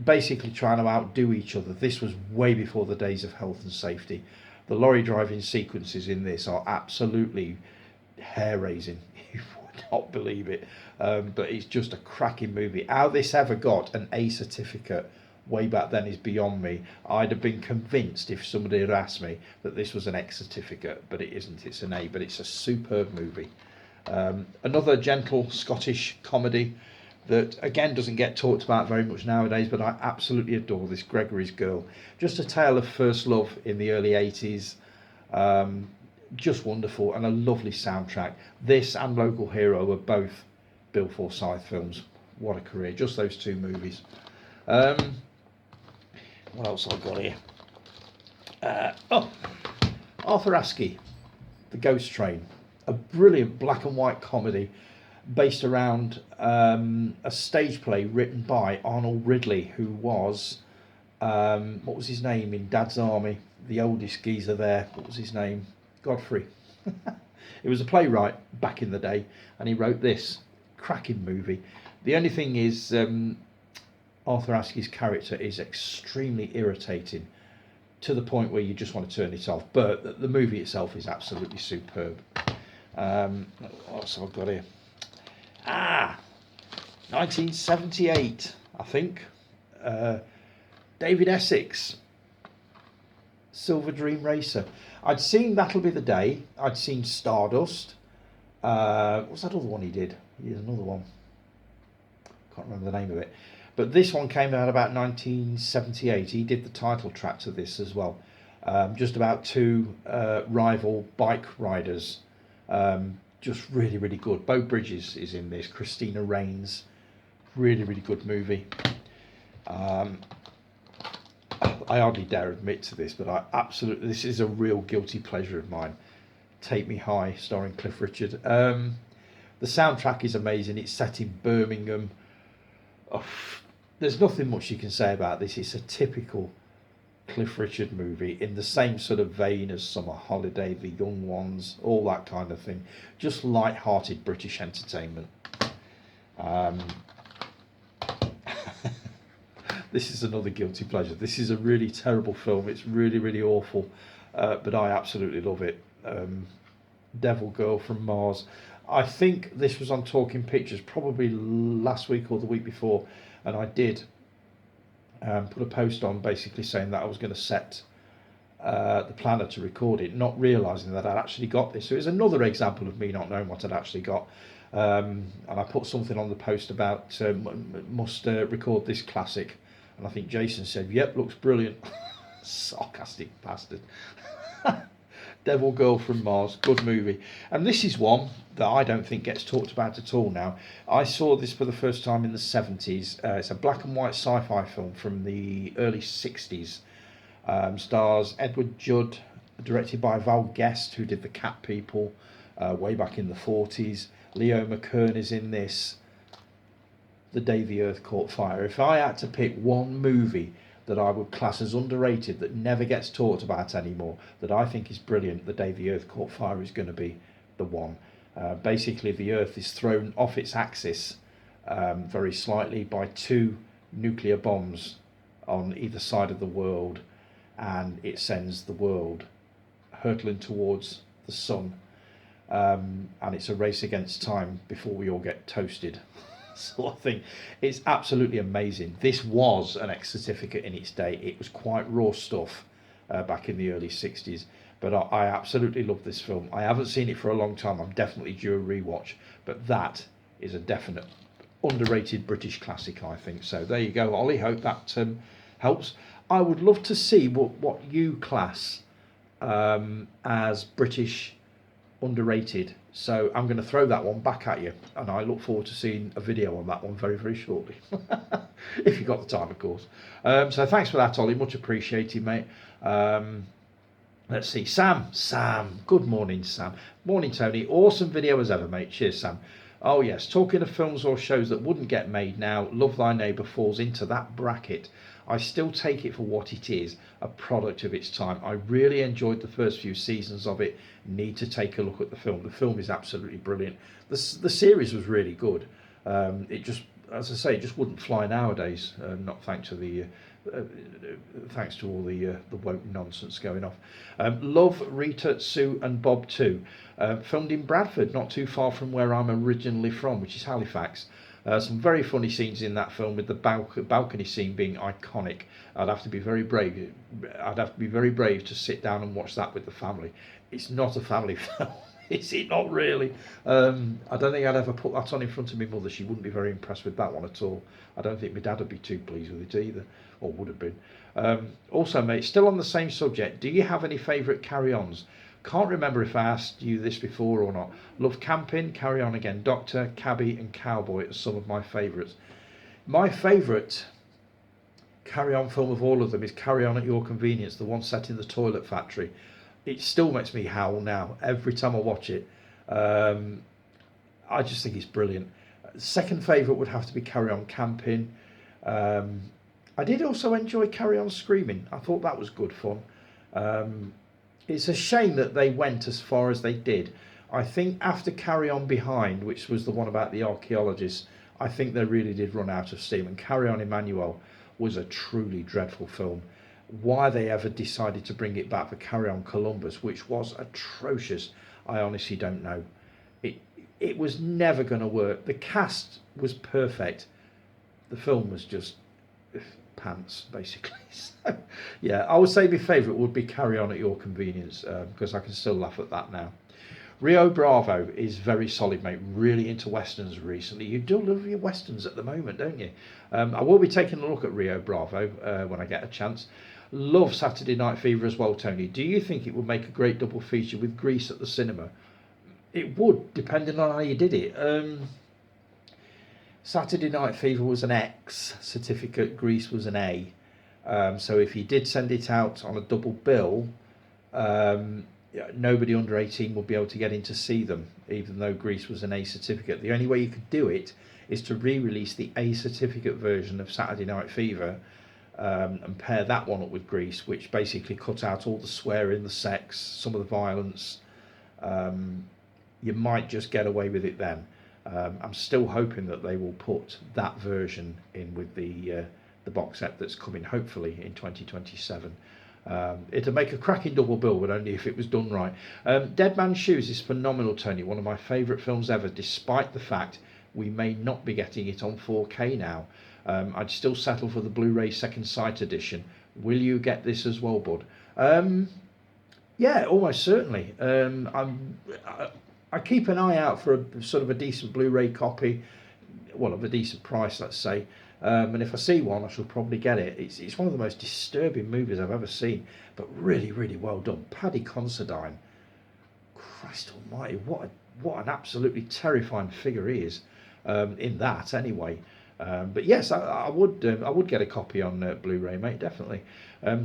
basically trying to outdo each other. This was way before the days of health and safety. The lorry driving sequences in this are absolutely hair-raising. You would not believe it. But it's just a cracking movie. How this ever got an A certificate way back then is beyond me. I'd have been convinced if somebody had asked me that this was an X certificate, but it isn't. It's an A, but it's a superb movie. Another gentle Scottish comedy that again doesn't get talked about very much nowadays, but I absolutely adore this, Gregory's Girl. Just a tale of first love in the early 80s. Just wonderful, and a lovely soundtrack. This and Local Hero are both Bill Forsyth films. What a career, just those 2 movies. What else I've got here? Arthur Askey, The Ghost Train. A brilliant black and white comedy based around a stage play written by Arnold Ridley, who was, what was his name in Dad's Army? The oldest geezer there. What was his name? Godfrey. It was a playwright back in the day, and he wrote this cracking movie. The only thing is, Arthur Askey's character is extremely irritating to the point where you just want to turn it off. But the movie itself is absolutely superb. What else have I got here? 1978, I think. David Essex, Silver Dream Racer. I'd seen That'll Be the Day. I'd seen Stardust. What's that other one he did? He did another one. Can't remember the name of it. But this one came out about 1978. He did the title track to this as well. Just about 2 rival bike riders. Just really, really good. Beau Bridges is in this. Christina Rains. Really, really good movie. I hardly dare admit to this, but this is a real guilty pleasure of mine. Take Me High, starring Cliff Richard. The soundtrack is amazing. It's set in Birmingham. There's nothing much you can say about this. It's a typical Cliff Richard movie in the same sort of vein as Summer Holiday, The Young Ones, all that kind of thing. Just light-hearted British entertainment. This is another guilty pleasure. This is a really terrible film. It's really, really awful, but I absolutely love it. Devil Girl from Mars. I think this was on Talking Pictures probably last week or the week before, and I did put a post on basically saying that I was going to set the planner to record it, not realising that I'd actually got this. So it was another example of me not knowing what I'd actually got. And I put something on the post about must record this classic, and I think Jason said, "Yep, looks brilliant." Sarcastic bastard. Devil Girl from Mars, good movie. And this is one that I don't think gets talked about at all now. I saw this for the first time in the 70s. It's a black and white sci-fi film from the early 60s. Stars Edward Judd, directed by Val Guest, who did The Cat People way back in the 40s. Leo McKern is in this. The Day the Earth Caught Fire. If I had to pick one movie that I would class as underrated, that never gets talked about anymore, that I think is brilliant, The Day the Earth Caught Fire is going to be the one. Basically, the Earth is thrown off its axis very slightly by two nuclear bombs on either side of the world, and it sends the world hurtling towards the sun. And it's a race against time before we all get toasted. Sort of thing. It's absolutely amazing. This was an X certificate in its day. It was quite raw stuff back in the early 60s, but I absolutely love this film. I haven't seen it for a long time. I'm definitely due a rewatch, but that is a definite underrated British classic, I think. So there you go, Ollie. Hope that helps. I would love to see what you class as British underrated. So I'm going to throw that one back at you, and I look forward to seeing a video on that one very, very shortly. If you've got the time, of course. So thanks for that, Ollie. Much appreciated, mate. Let's see. Sam. Good morning, Sam. Morning, Tony. Awesome video as ever, mate. Cheers, Sam. Oh, yes. Talking of films or shows that wouldn't get made now, Love Thy Neighbour falls into that bracket. I still take it for what it is, a product of its time. I really enjoyed the first few seasons of it. Need to take a look at the film. The film is absolutely brilliant. The series was really good. It just, as I say, it just wouldn't fly nowadays. Not thanks to the thanks to all the woke nonsense going off. Love Rita, Sue and Bob too. Filmed in Bradford, not too far from where I'm originally from, which is Halifax. Some very funny scenes in that film, with the balcony scene being iconic. I'd have to be very brave. I'd have to be very brave to sit down and watch that with the family. It's not a family film, is it? Not really. I don't think I'd ever put that on in front of my mother. She wouldn't be very impressed with that one at all. I don't think my dad would be too pleased with it either, or would have been. Also, mate, still on the same subject, do you have any favourite carry-ons? Can't remember if I asked you this before or not. Love Camping, Carry On Again, Doctor, Cabby and Cowboy are some of my favourites. My favourite carry-on film of all of them is Carry On at Your Convenience, the one set in the toilet factory. It still makes me howl now every time I watch it. I just think it's brilliant. Second favourite would have to be Carry On Camping. I did also enjoy Carry On Screaming. I thought that was good fun. It's a shame that they went as far as they did. I think after Carry On Behind, which was the one about the archaeologists, I think they really did run out of steam. And Carry On Emmanuel was a truly dreadful film. Why they ever decided to bring it back for Carry On Columbus, which was atrocious, I honestly don't know. It was never going to work. The cast was perfect. The film was just pants, basically. So, yeah, I would say my favourite would be Carry On at Your Convenience, because I can still laugh at that now. Rio Bravo is very solid, mate. Really into westerns recently. You do love your westerns at the moment, don't you? I will be taking a look at Rio Bravo when I get a chance. Love Saturday Night Fever as well, Tony. Do you think it would make a great double feature with Grease at the cinema? It would, depending on how you did it. Saturday Night Fever was an X certificate, Grease was an A. So if you did send it out on a double bill, nobody under 18 would be able to get in to see them, even though Grease was an A certificate. The only way you could do it is to re-release the A certificate version of Saturday Night Fever and pair that one up with Grease, which basically cut out all the swearing, the sex, some of the violence. You might just get away with it then. I'm still hoping that they will put that version in with the box set that's coming hopefully in 2027. It'll make a cracking double bill, but only if it was done right. Dead Man's Shoes is phenomenal, Tony. One of my favourite films ever, despite the fact we may not be getting it on 4K now. I'd still settle for the Blu-ray Second Sight edition. Will you get this as well, bud? Yeah, almost certainly. I keep an eye out for a sort of a decent Blu-ray copy, well, of a decent price, let's say. And if I see one, I shall probably get it. It's one of the most disturbing movies I've ever seen, but really, really well done. Paddy Considine, Christ Almighty, what an absolutely terrifying figure he is in that. Anyway, but yes, I would get a copy on Blu-ray, mate, definitely.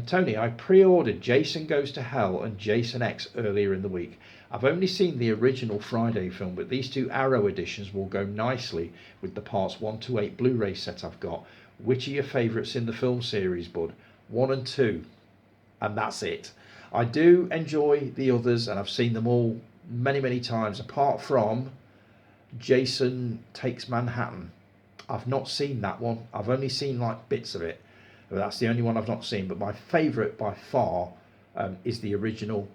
Tony, I pre-ordered Jason Goes to Hell and Jason X earlier in the week. I've only seen the original Friday film, but these two Arrow editions will go nicely with the parts 1 to 8 Blu-ray set I've got. Which are your favourites in the film series, bud? 1 and 2, and that's it. I do enjoy the others, and I've seen them all many, many times, apart from Jason Takes Manhattan. I've not seen that one. I've only seen like bits of it. That's the only one I've not seen. But my favourite by far is the original,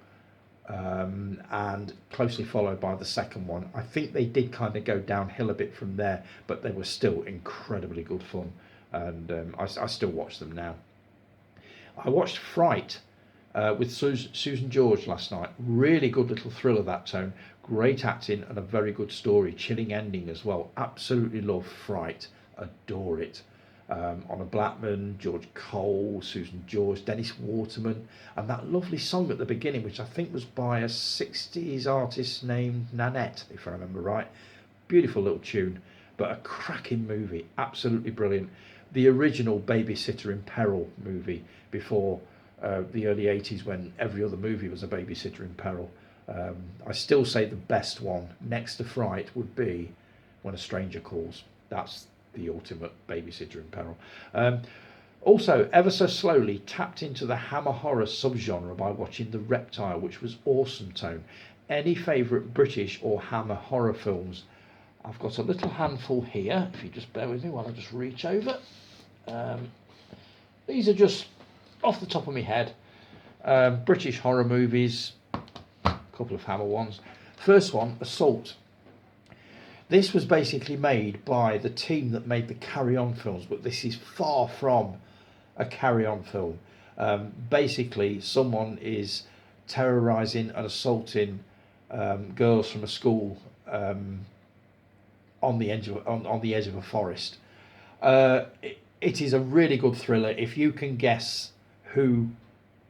and closely followed by the second one. I think they did kind of go downhill a bit from there, but they were still incredibly good fun, and I still watch them now. I watched Fright with Susan George last night. Really good little thriller, that tone. Great acting and a very good story. Chilling ending as well. Absolutely love Fright. Adore it. Honor Blackman, George Cole, Susan George, Dennis Waterman, and that lovely song at the beginning, which I think was by a 60s artist named Nanette, if I remember right. Beautiful little tune, but a cracking movie. Absolutely brilliant. The original Babysitter in Peril movie before the early 80s, when every other movie was a Babysitter in Peril. I still say the best one next to Fright would be When a Stranger Calls. That's the ultimate Babysitter in Peril. Also, ever so slowly tapped into the Hammer horror subgenre by watching The Reptile, which was awesome, Tone. Any favourite British or Hammer horror films? I've got a little handful here, if you just bear with me while I just reach over. These are just off the top of my head. British horror movies, a couple of Hammer ones. First one, Assault. This was basically made by the team that made the Carry On films, but this is far from a Carry On film. Basically, someone is terrorising and assaulting girls from a school on the edge of a forest. It is a really good thriller. If you can guess who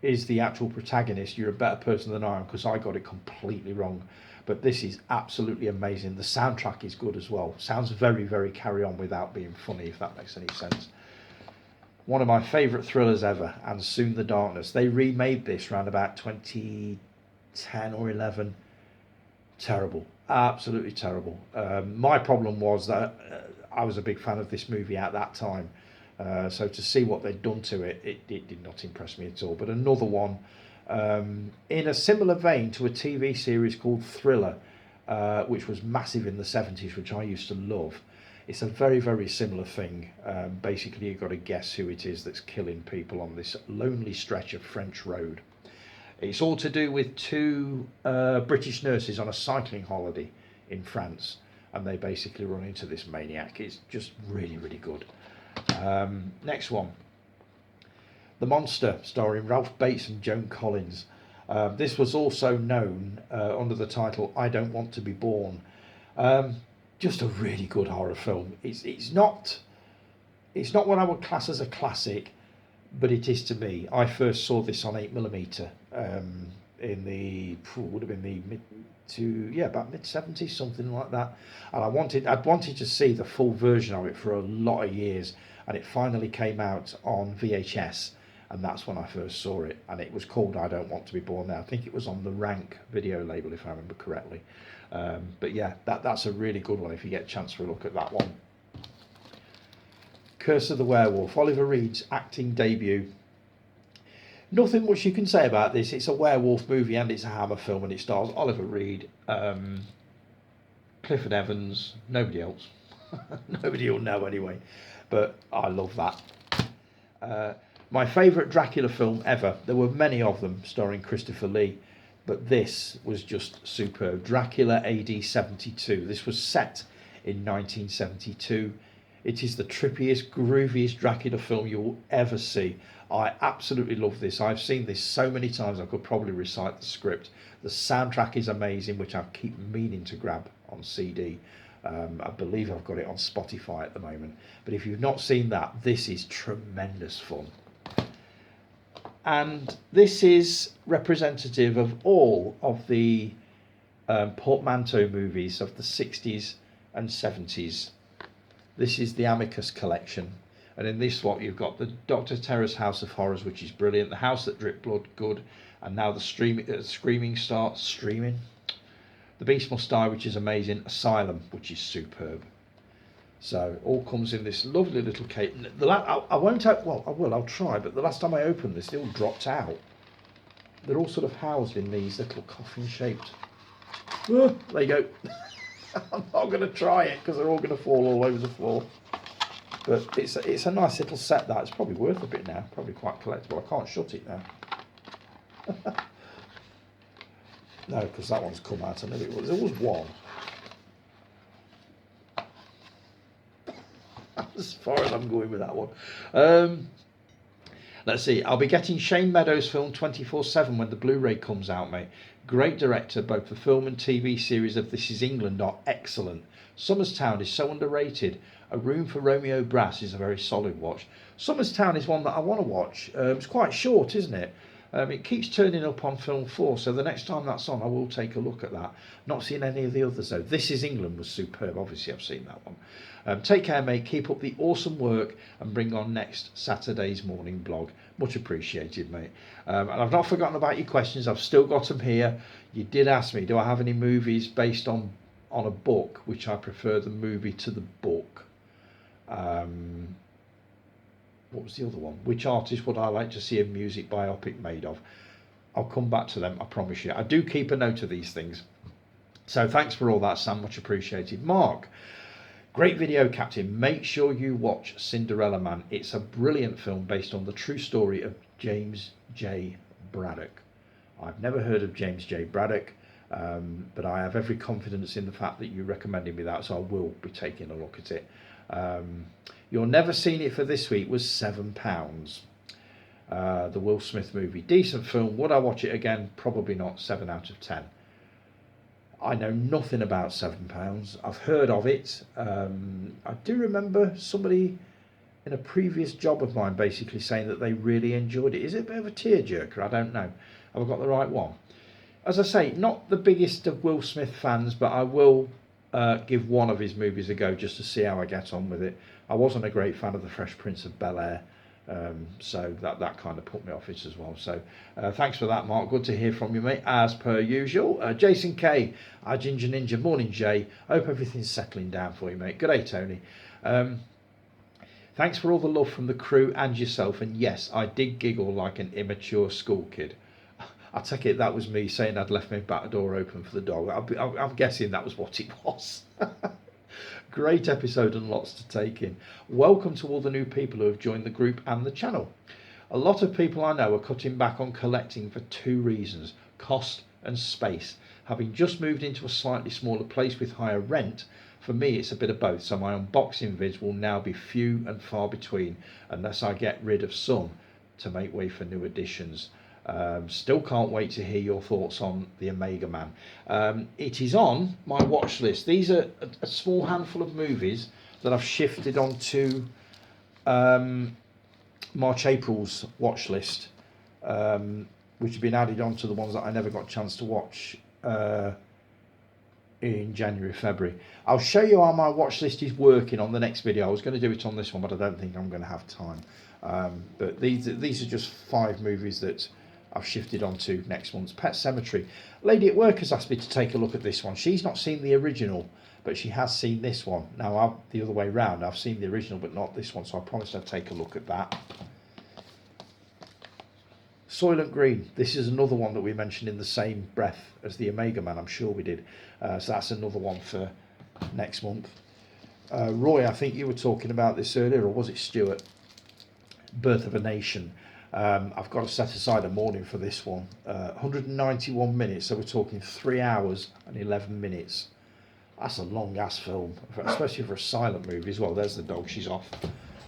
is the actual protagonist, you're a better person than I am, because I got it completely wrong. But this is absolutely amazing. The soundtrack is good as well. Sounds very, very Carry On without being funny, if that makes any sense. One of my favourite thrillers ever, and Soon the Darkness. They remade this around about 2010 or 11. Terrible. Absolutely terrible. My problem was that I was a big fan of this movie at that time. So to see what they'd done to it, it did not impress me at all. But another one, in a similar vein to a TV series called Thriller, which was massive in the 70s, which I used to love. It's a very, very similar thing. Basically, you've got to guess who it is that's killing people on this lonely stretch of French road. It's all to do with two British nurses on a cycling holiday in France, and they basically run into this maniac. It's just really, really good. Next one, The Monster, starring Ralph Bates and Joan Collins. This was also known under the title I Don't Want to Be Born. Just a really good horror film. It's not what I would class as a classic, but it is to me. I first saw this on 8mm in the would have been about mid-70s, something like that. And I'd wanted to see the full version of it for a lot of years, and it finally came out on VHS, and that's when I first saw it. And it was called I Don't Want to Be Born Now. I think it was on the Rank video label, if I remember correctly. But yeah, that's a really good one if you get a chance for a look at that one. Curse of the Werewolf, Oliver Reed's acting debut. Nothing much you can say about this. It's a werewolf movie and it's a Hammer film, and it stars Oliver Reed, Clifford Evans, nobody else. Nobody will know anyway, but I love that. My favourite Dracula film ever. There were many of them starring Christopher Lee, but this was just superb. Dracula AD 72. This was set in 1972. It is the trippiest, grooviest Dracula film you will ever see. I absolutely love this. I've seen this so many times I could probably recite the script. The soundtrack is amazing, which I keep meaning to grab on CD. I believe I've got it on Spotify at the moment. But if you've not seen that, this is tremendous fun. And this is representative of all of the portmanteau movies of the 60s and 70s. This is the Amicus collection. And in this lot, you've got the Dr. Terror's House of Horrors, which is brilliant. The House That Dripped Blood, good. And now the Screaming starts streaming. The Beast Must Die, which is amazing. Asylum, which is superb. So all comes in this lovely little case. I won't. Well, I will. I'll try. But the last time I opened this, they all dropped out. They're all sort of housed in these little coffin-shaped. Oh, there you go. I'm not going to try it because they're all going to fall all over the floor. But it's a nice little set. That it's probably worth a bit now. Probably quite collectible. I can't shut it now. No, because that one's come out. I knew it was. There was one. As far as I'm going with that one. Let's see. I'll be getting Shane Meadows' film 24/7 when the Blu-ray comes out, mate. Great director. Both the film and TV series of This Is England are excellent. Somerstown is so underrated. A Room for Romeo Brass is a very solid watch. Somerstown is one that I want to watch. It's quite short, isn't it? It keeps turning up on Film 4, so the next time that's on, I will take a look at that. Not seen any of the others, though. This Is England was superb. Obviously, I've seen that one. Take care, mate. Keep up the awesome work and bring on next Saturday's morning blog. Much appreciated, mate. And I've not forgotten about your questions. I've still got them here. You did ask me, do I have any movies based on a book, which I prefer the movie to the book. What was the other one? Which artist would I like to see a music biopic made of? I'll come back to them, I promise you. I do keep a note of these things. So thanks for all that, Sam. Much appreciated. Mark, great video, Captain. Make sure you watch Cinderella Man. It's a brilliant film based on the true story of James J. Braddock. I've never heard of James J. Braddock, but I have every confidence in the fact that you recommended me that, so I will be taking a look at it. Your Never Seen It for this week was £7. The Will Smith movie. Decent film. Would I watch it again? Probably not. 7 out of 10. I know nothing about £7. I've heard of it. I do remember somebody in a previous job of mine basically saying that they really enjoyed it. Is it a bit of a tearjerker? I don't know. Have I got the right one? As I say, not the biggest of Will Smith fans, but I will give one of his movies a go just to see how I get on with it. I wasn't a great fan of The Fresh Prince of Bel-Air, so that kind of put me off it as well. So thanks for that, Mark. Good to hear from you, mate, as per usual. Jason K, our Ginger Ninja. Morning, Jay. I hope everything's settling down for you, mate. Good day, Tony. Thanks for all the love from the crew and yourself. And yes, I did giggle like an immature school kid. I take it that was me saying I'd left my back door open for the dog. I'm guessing that was what it was. Great episode and lots to take in. Welcome to all the new people who have joined the group and the channel. A lot of people I know are cutting back on collecting for two reasons: cost and space. Having just moved into a slightly smaller place with higher rent, for me it's a bit of both, so my unboxing vids will now be few and far between unless I get rid of some to make way for new additions. Still can't wait to hear your thoughts on the Omega Man. It is on my watch list. These are a small handful of movies that I've shifted onto March April's watch list, which have been added on to the ones that I never got a chance to watch in January, February. I'll show you how my watch list is working on the next video. I was going to do it on this one, but I don't think I'm going to have time. But these are just 5 movies that I've shifted on to next month's Pet Cemetery. Lady at work has asked me to take a look at this one. She's not seen the original, but she has seen this one. Now, the other way round, I've seen the original, but not this one, so I promised I'd take a look at that. Soylent Green. This is another one that we mentioned in the same breath as the Omega Man. I'm sure we did. So that's another one for next month. Roy, I think you were talking about this earlier, or was it Stuart? Birth of a Nation. I've got to set aside a morning for this one. 191 minutes, so we're talking 3 hours and 11 minutes. That's a long ass film, especially for a silent movie as well. There's the dog, she's off.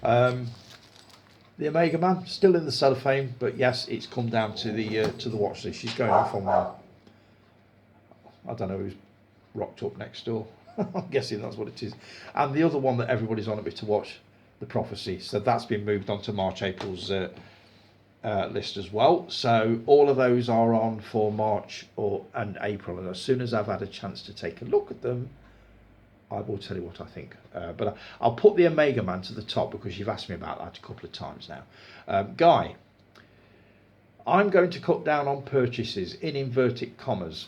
The Omega Man, still in the cellophane, but yes, it's come down to the watch list. She's going off on one. I don't know who's rocked up next door. I'm guessing that's what it is. And the other one that everybody's on at me to watch, The Prophecy. So that's been moved on to March, April's list as well. So all of those are on for March and April. And as soon as I've had a chance to take a look at them, I will tell you what I think. But I'll put the Omega Man to the top because you've asked me about that a couple of times now. Guy, I'm going to cut down on purchases in inverted commas.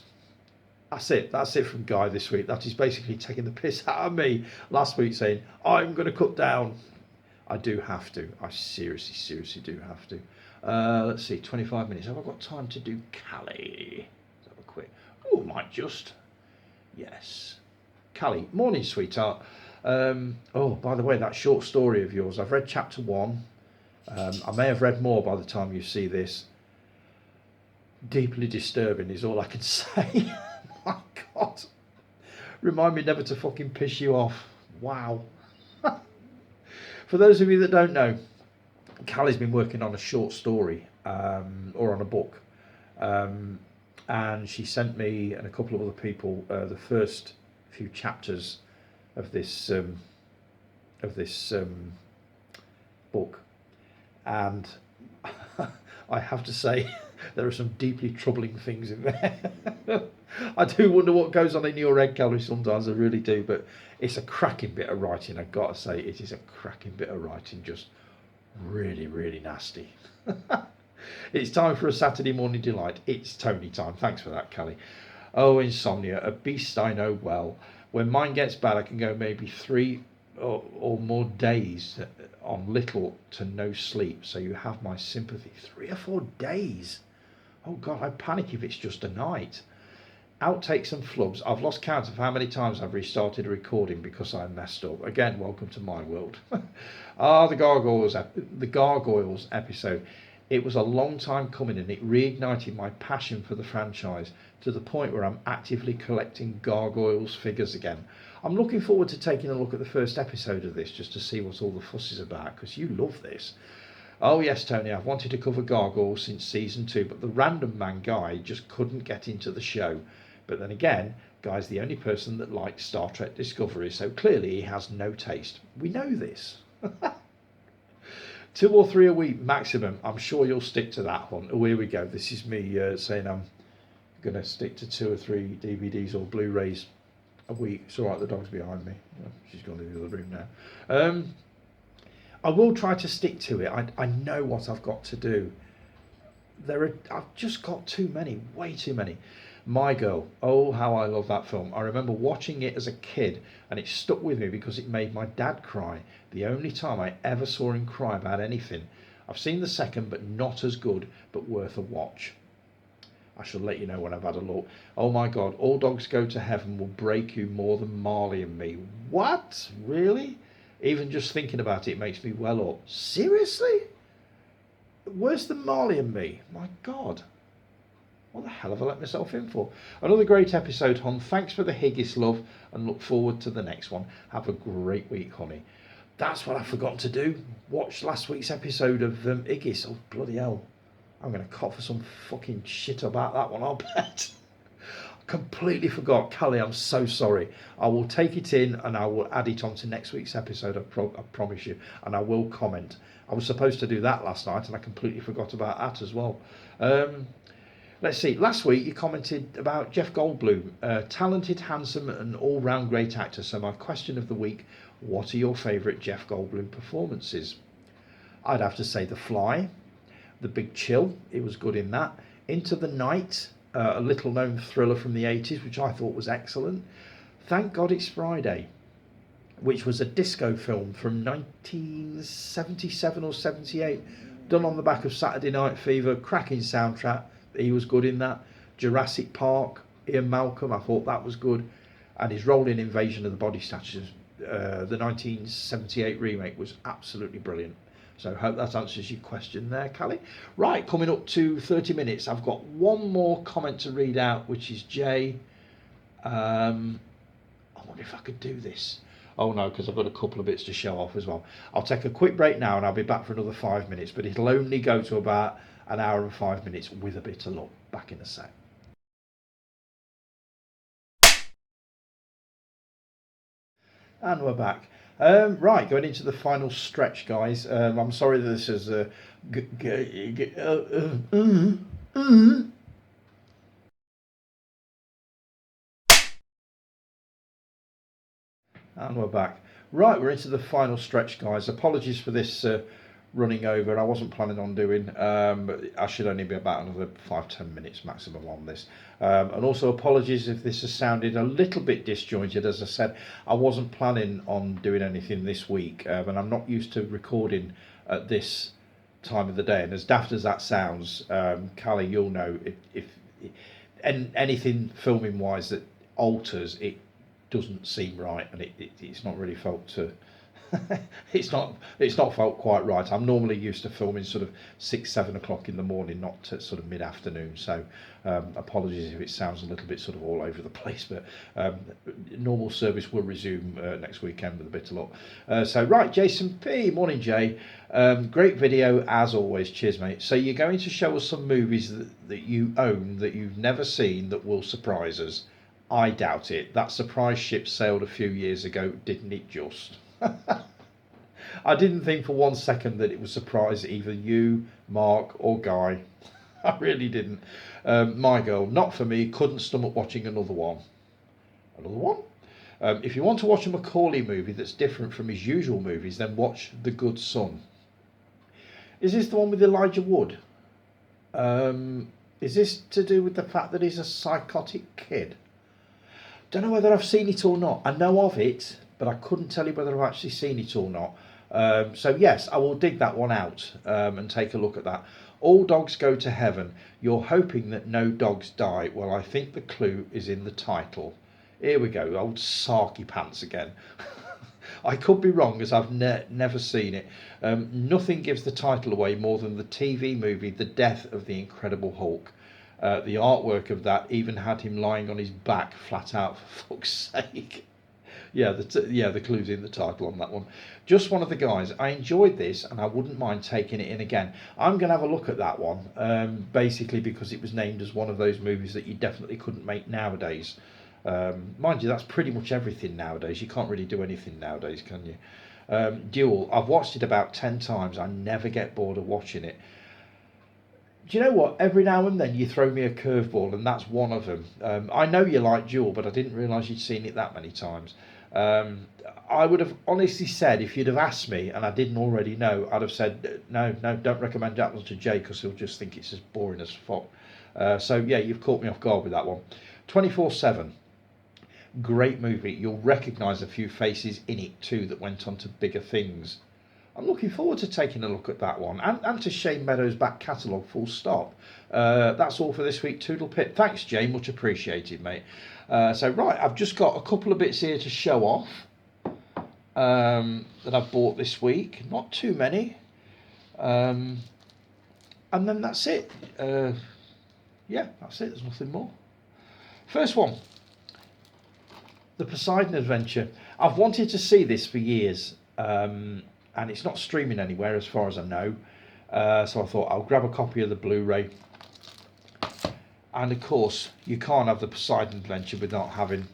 That's it from Guy this week. That is basically taking the piss out of me last week, saying I'm going to cut down. I do have to. I seriously do have to. Let's see, 25 minutes. Have I got time to do Callie? Let's have a quick. Oh, might just. Yes. Callie, morning, sweetheart. Oh, by the way, that short story of yours, I've read chapter 1. I may have read more by the time you see this. Deeply disturbing is all I can say. My God. Remind me never to fucking piss you off. Wow. For those of you that don't know, Callie's been working on a short story, or on a book. And she sent me and a couple of other people the first few chapters of this book, and I have to say there are some deeply troubling things in there. I do wonder what goes on in your head, Callie, sometimes. I really do, but it's a cracking bit of writing. I've got to say, it is a cracking bit of writing, just really nasty. It's time for a Saturday morning delight. It's Tony time. Thanks for that, Callie. Oh, insomnia, a beast I know well. When mine gets bad, I can go maybe 3 or more days on little to no sleep. So you have my sympathy. 3 or 4 days. Oh God, I panic if it's just a night. Outtakes and flubs. I've lost count of how many times I've restarted a recording because I messed up. Again, welcome to my world. The Gargoyles episode. It was a long time coming and it reignited my passion for the franchise to the point where I'm actively collecting Gargoyles figures again. I'm looking forward to taking a look at the first episode of this just to see what all the fuss is about, because you love this. Oh yes, Tony, I've wanted to cover Gargoyles since season 2, but the random man Guy just couldn't get into the show. But then again, Guy's the only person that likes Star Trek Discovery, so clearly he has no taste. We know this. 2 or 3 a week maximum. I'm sure you'll stick to that one. Oh, here we go. This is me saying I'm going to stick to 2 or 3 DVDs or Blu-rays a week. It's all right, the dog's behind me. She's gone to the other room now. I will try to stick to it. I know what I've got to do. I've just got too many, way too many. My Girl. Oh, how I love that film. I remember watching it as a kid and it stuck with me because it made my dad cry. The only time I ever saw him cry about anything. I've seen the second, but not as good, but worth a watch. I shall let you know when I've had a look. Oh my God, All Dogs Go to Heaven will break you more than Marley and Me. What? Really? Even just thinking about it makes me well up. Seriously? Worse than Marley and Me? My God. What the hell have I let myself in for? Another great episode, hon. Thanks for the Higgis, love, and look forward to the next one. Have a great week, honey. That's what I forgot to do. Watch last week's episode of Higgis. Oh, bloody hell. I'm going to cop for some fucking shit about that one, I'll bet. Completely forgot. Callie, I'm so sorry. I will take it in and I will add it on to next week's episode, I promise you. And I will comment. I was supposed to do that last night and I completely forgot about that as well. Let's see. Last week you commented about Jeff Goldblum, talented, handsome and all-round great actor. So my question of the week, what are your favourite Jeff Goldblum performances? I'd have to say The Fly, The Big Chill, he was good in that. Into the Night, a little-known thriller from the 80s, which I thought was excellent. Thank God It's Friday, which was a disco film from 1977 or 78, done on the back of Saturday Night Fever, cracking soundtrack. He was good in that. Jurassic Park, Ian Malcolm, I thought that was good. And his role in Invasion of the Body Snatchers, the 1978 remake, was absolutely brilliant. So I hope that answers your question there, Callie. Right, coming up to 30 minutes. I've got one more comment to read out, which is Jay. I wonder if I could do this. Oh no, because I've got a couple of bits to show off as well. I'll take a quick break now and I'll be back for another 5 minutes, but it'll only go to about an hour and 5 minutes with a bit of luck. Back in a sec. And we're back. Right, going into the final stretch, guys. I'm sorry that this is and we're back. Right, we're into the final stretch, guys. Apologies for this running over. I wasn't planning on doing. I should only be about another 5-10 minutes maximum on this. And also apologies if this has sounded a little bit disjointed. As I said, I wasn't planning on doing anything this week, and I'm not used to recording at this time of the day. And as daft as that sounds, Callie, you'll know if and anything filming wise that alters it doesn't seem right, and it's not really felt to it's not felt quite right. I'm normally used to filming sort of 6-7 o'clock in the morning, not to sort of mid-afternoon, so apologies if it sounds a little bit sort of all over the place, but normal service will resume next weekend with a bit of luck. So right, Jason P, morning Jay, great video as always, cheers mate. So you're going to show us some movies that you own that you've never seen that will surprise us. I doubt it. That surprise ship sailed a few years ago, didn't it just? I didn't think for 1 second that it would surprise either you, Mark, or Guy. I really didn't. My girl, not for me, couldn't stomach watching another one. Another one? If you want to watch a Macaulay movie that's different from his usual movies, then watch The Good Son. Is this the one with Elijah Wood? Is this to do with the fact that he's a psychotic kid? Don't know whether I've seen it or not. I know of it, but I couldn't tell you whether I've actually seen it or not. So yes, I will dig that one out and take a look at that. All dogs go to heaven. You're hoping that no dogs die. Well, I think the clue is in the title. Here we go, old sarky pants again. I could be wrong as I've never seen it. Nothing gives the title away more than the TV movie The Death of the Incredible Hulk. The artwork of that even had him lying on his back flat out, for fuck's sake. Yeah, the clue's in the title on that one. Just one of the guys. I enjoyed this and I wouldn't mind taking it in again. I'm going to have a look at that one, basically because it was named as one of those movies that you definitely couldn't make nowadays. Mind you, that's pretty much everything nowadays. You can't really do anything nowadays, can you? Duel. I've watched it about 10 times. I never get bored of watching it. Do you know what? Every now and then you throw me a curveball, and that's one of them. I know you like Duel, but I didn't realise you'd seen it that many times. I would have honestly said, if you'd have asked me and I didn't already know, I'd have said, no, don't recommend that one to Jay because he'll just think it's as boring as fuck. So yeah, you've caught me off guard with that one. 24/7. Great movie. You'll recognise a few faces in it too that went on to bigger things. I'm looking forward to taking a look at that one and to Shane Meadows' back catalogue, full stop. That's all for this week, Toodle Pip. Thanks, Jay, much appreciated, mate. So, right, I've just got a couple of bits here to show off that I've bought this week. Not too many. And then that's it. Yeah, that's it. There's nothing more. First one. The Poseidon Adventure. I've wanted to see this for years. And it's not streaming anywhere as far as I know, so I thought I'll grab a copy of the Blu-ray. And of course you can't have the Poseidon Adventure without having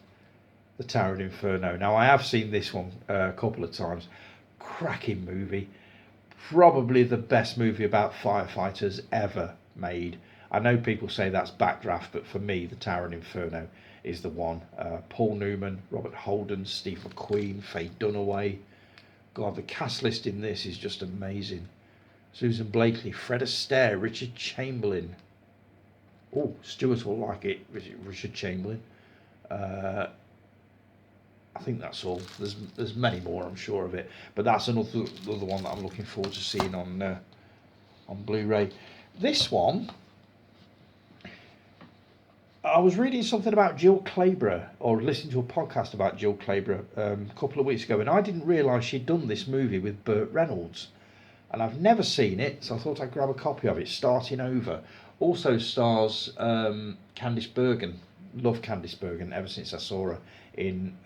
the Tower of Inferno. Now I have seen this one a couple of times. Cracking movie, probably the best movie about firefighters ever made. I know people say that's Backdraft, but for me the Tower of Inferno is the one. Paul Newman, Robert Holden, Steve McQueen, Faye Dunaway. God, the cast list in this is just amazing. Susan Blakely, Fred Astaire, Richard Chamberlain. Oh, Stuart will like it, Richard Chamberlain. I think that's all. There's many more, I'm sure of it. But that's another one that I'm looking forward to seeing on Blu-ray. This one, I was reading something about Jill Clayburgh, or listening to a podcast about Jill Clayburgh a couple of weeks ago, and I didn't realise she'd done this movie with Burt Reynolds. And I've never seen it, so I thought I'd grab a copy of it, Starting Over. Also stars Candice Bergen. Love Candice Bergen ever since I saw her in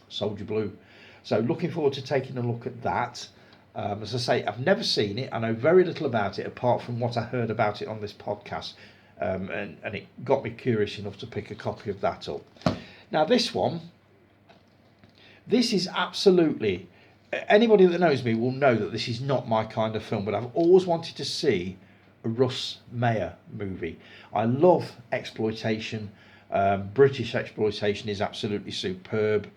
Soldier Blue. So looking forward to taking a look at that. As I say, I've never seen it. I know very little about it, apart from what I heard about it on this podcast. And it got me curious enough to pick a copy of that up. Now this one, This is absolutely, anybody that knows me will know that this is not my kind of film, but I've always wanted to see a Russ Meyer movie. I love exploitation. British exploitation is absolutely superb.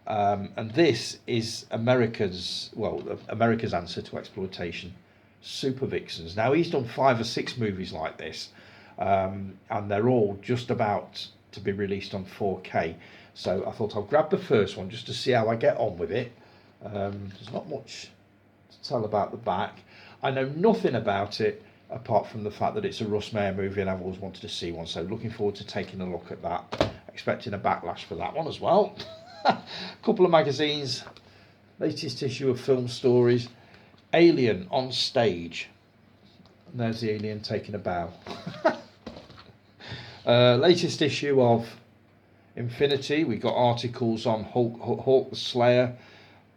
And this is America's answer to exploitation. Super Vixens. Now, he's done 5 or 6 movies like this, and they're all just about to be released on 4K. So I thought I'll grab the first one just to see how I get on with it. There's not much to tell about the back. I know nothing about it apart from the fact that it's a Russ Meyer movie and I've always wanted to see one. So looking forward to taking a look at that. Expecting a backlash for that one as well. A couple of magazines. Latest issue of Film Stories. Alien on Stage. And there's the alien taking a bow. Latest issue of Infinity. We got articles on Hawk the Slayer,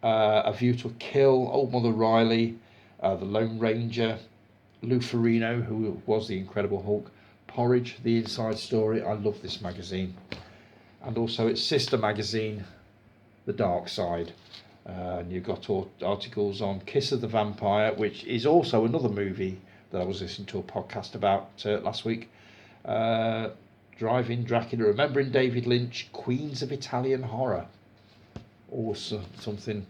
A View to a Kill, Old Mother Riley, The Lone Ranger, Lou Ferrigno, who was the Incredible Hulk, Porridge, The Inside Story. I love this magazine. And also its sister magazine, The Dark Side. And you've got articles on Kiss of the Vampire, which is also another movie that I was listening to a podcast about last week. Drive-In Dracula, Remembering David Lynch, Queens of Italian Horror. Also something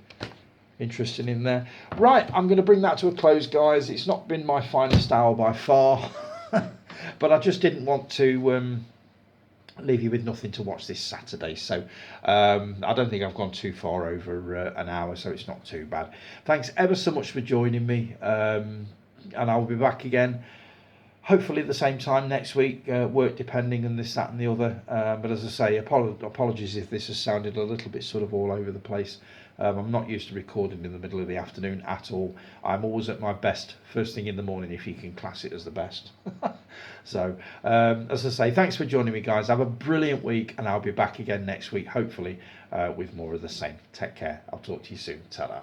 interesting in there. Right, I'm going to bring that to a close, guys. It's not been my finest hour by far, but I just didn't want to leave you with nothing to watch this Saturday. So I don't think I've gone too far over an hour, so it's not too bad. Thanks ever so much for joining me, and I'll be back again hopefully at the same time next week, work depending and this, that and the other. But as I say, apologies if this has sounded a little bit sort of all over the place. I'm not used to recording in the middle of the afternoon at all. I'm always at my best first thing in the morning, if you can class it as the best. So, as I say, thanks for joining me, guys. Have a brilliant week, and I'll be back again next week, hopefully, with more of the same. Take care. I'll talk to you soon. Ta-ra.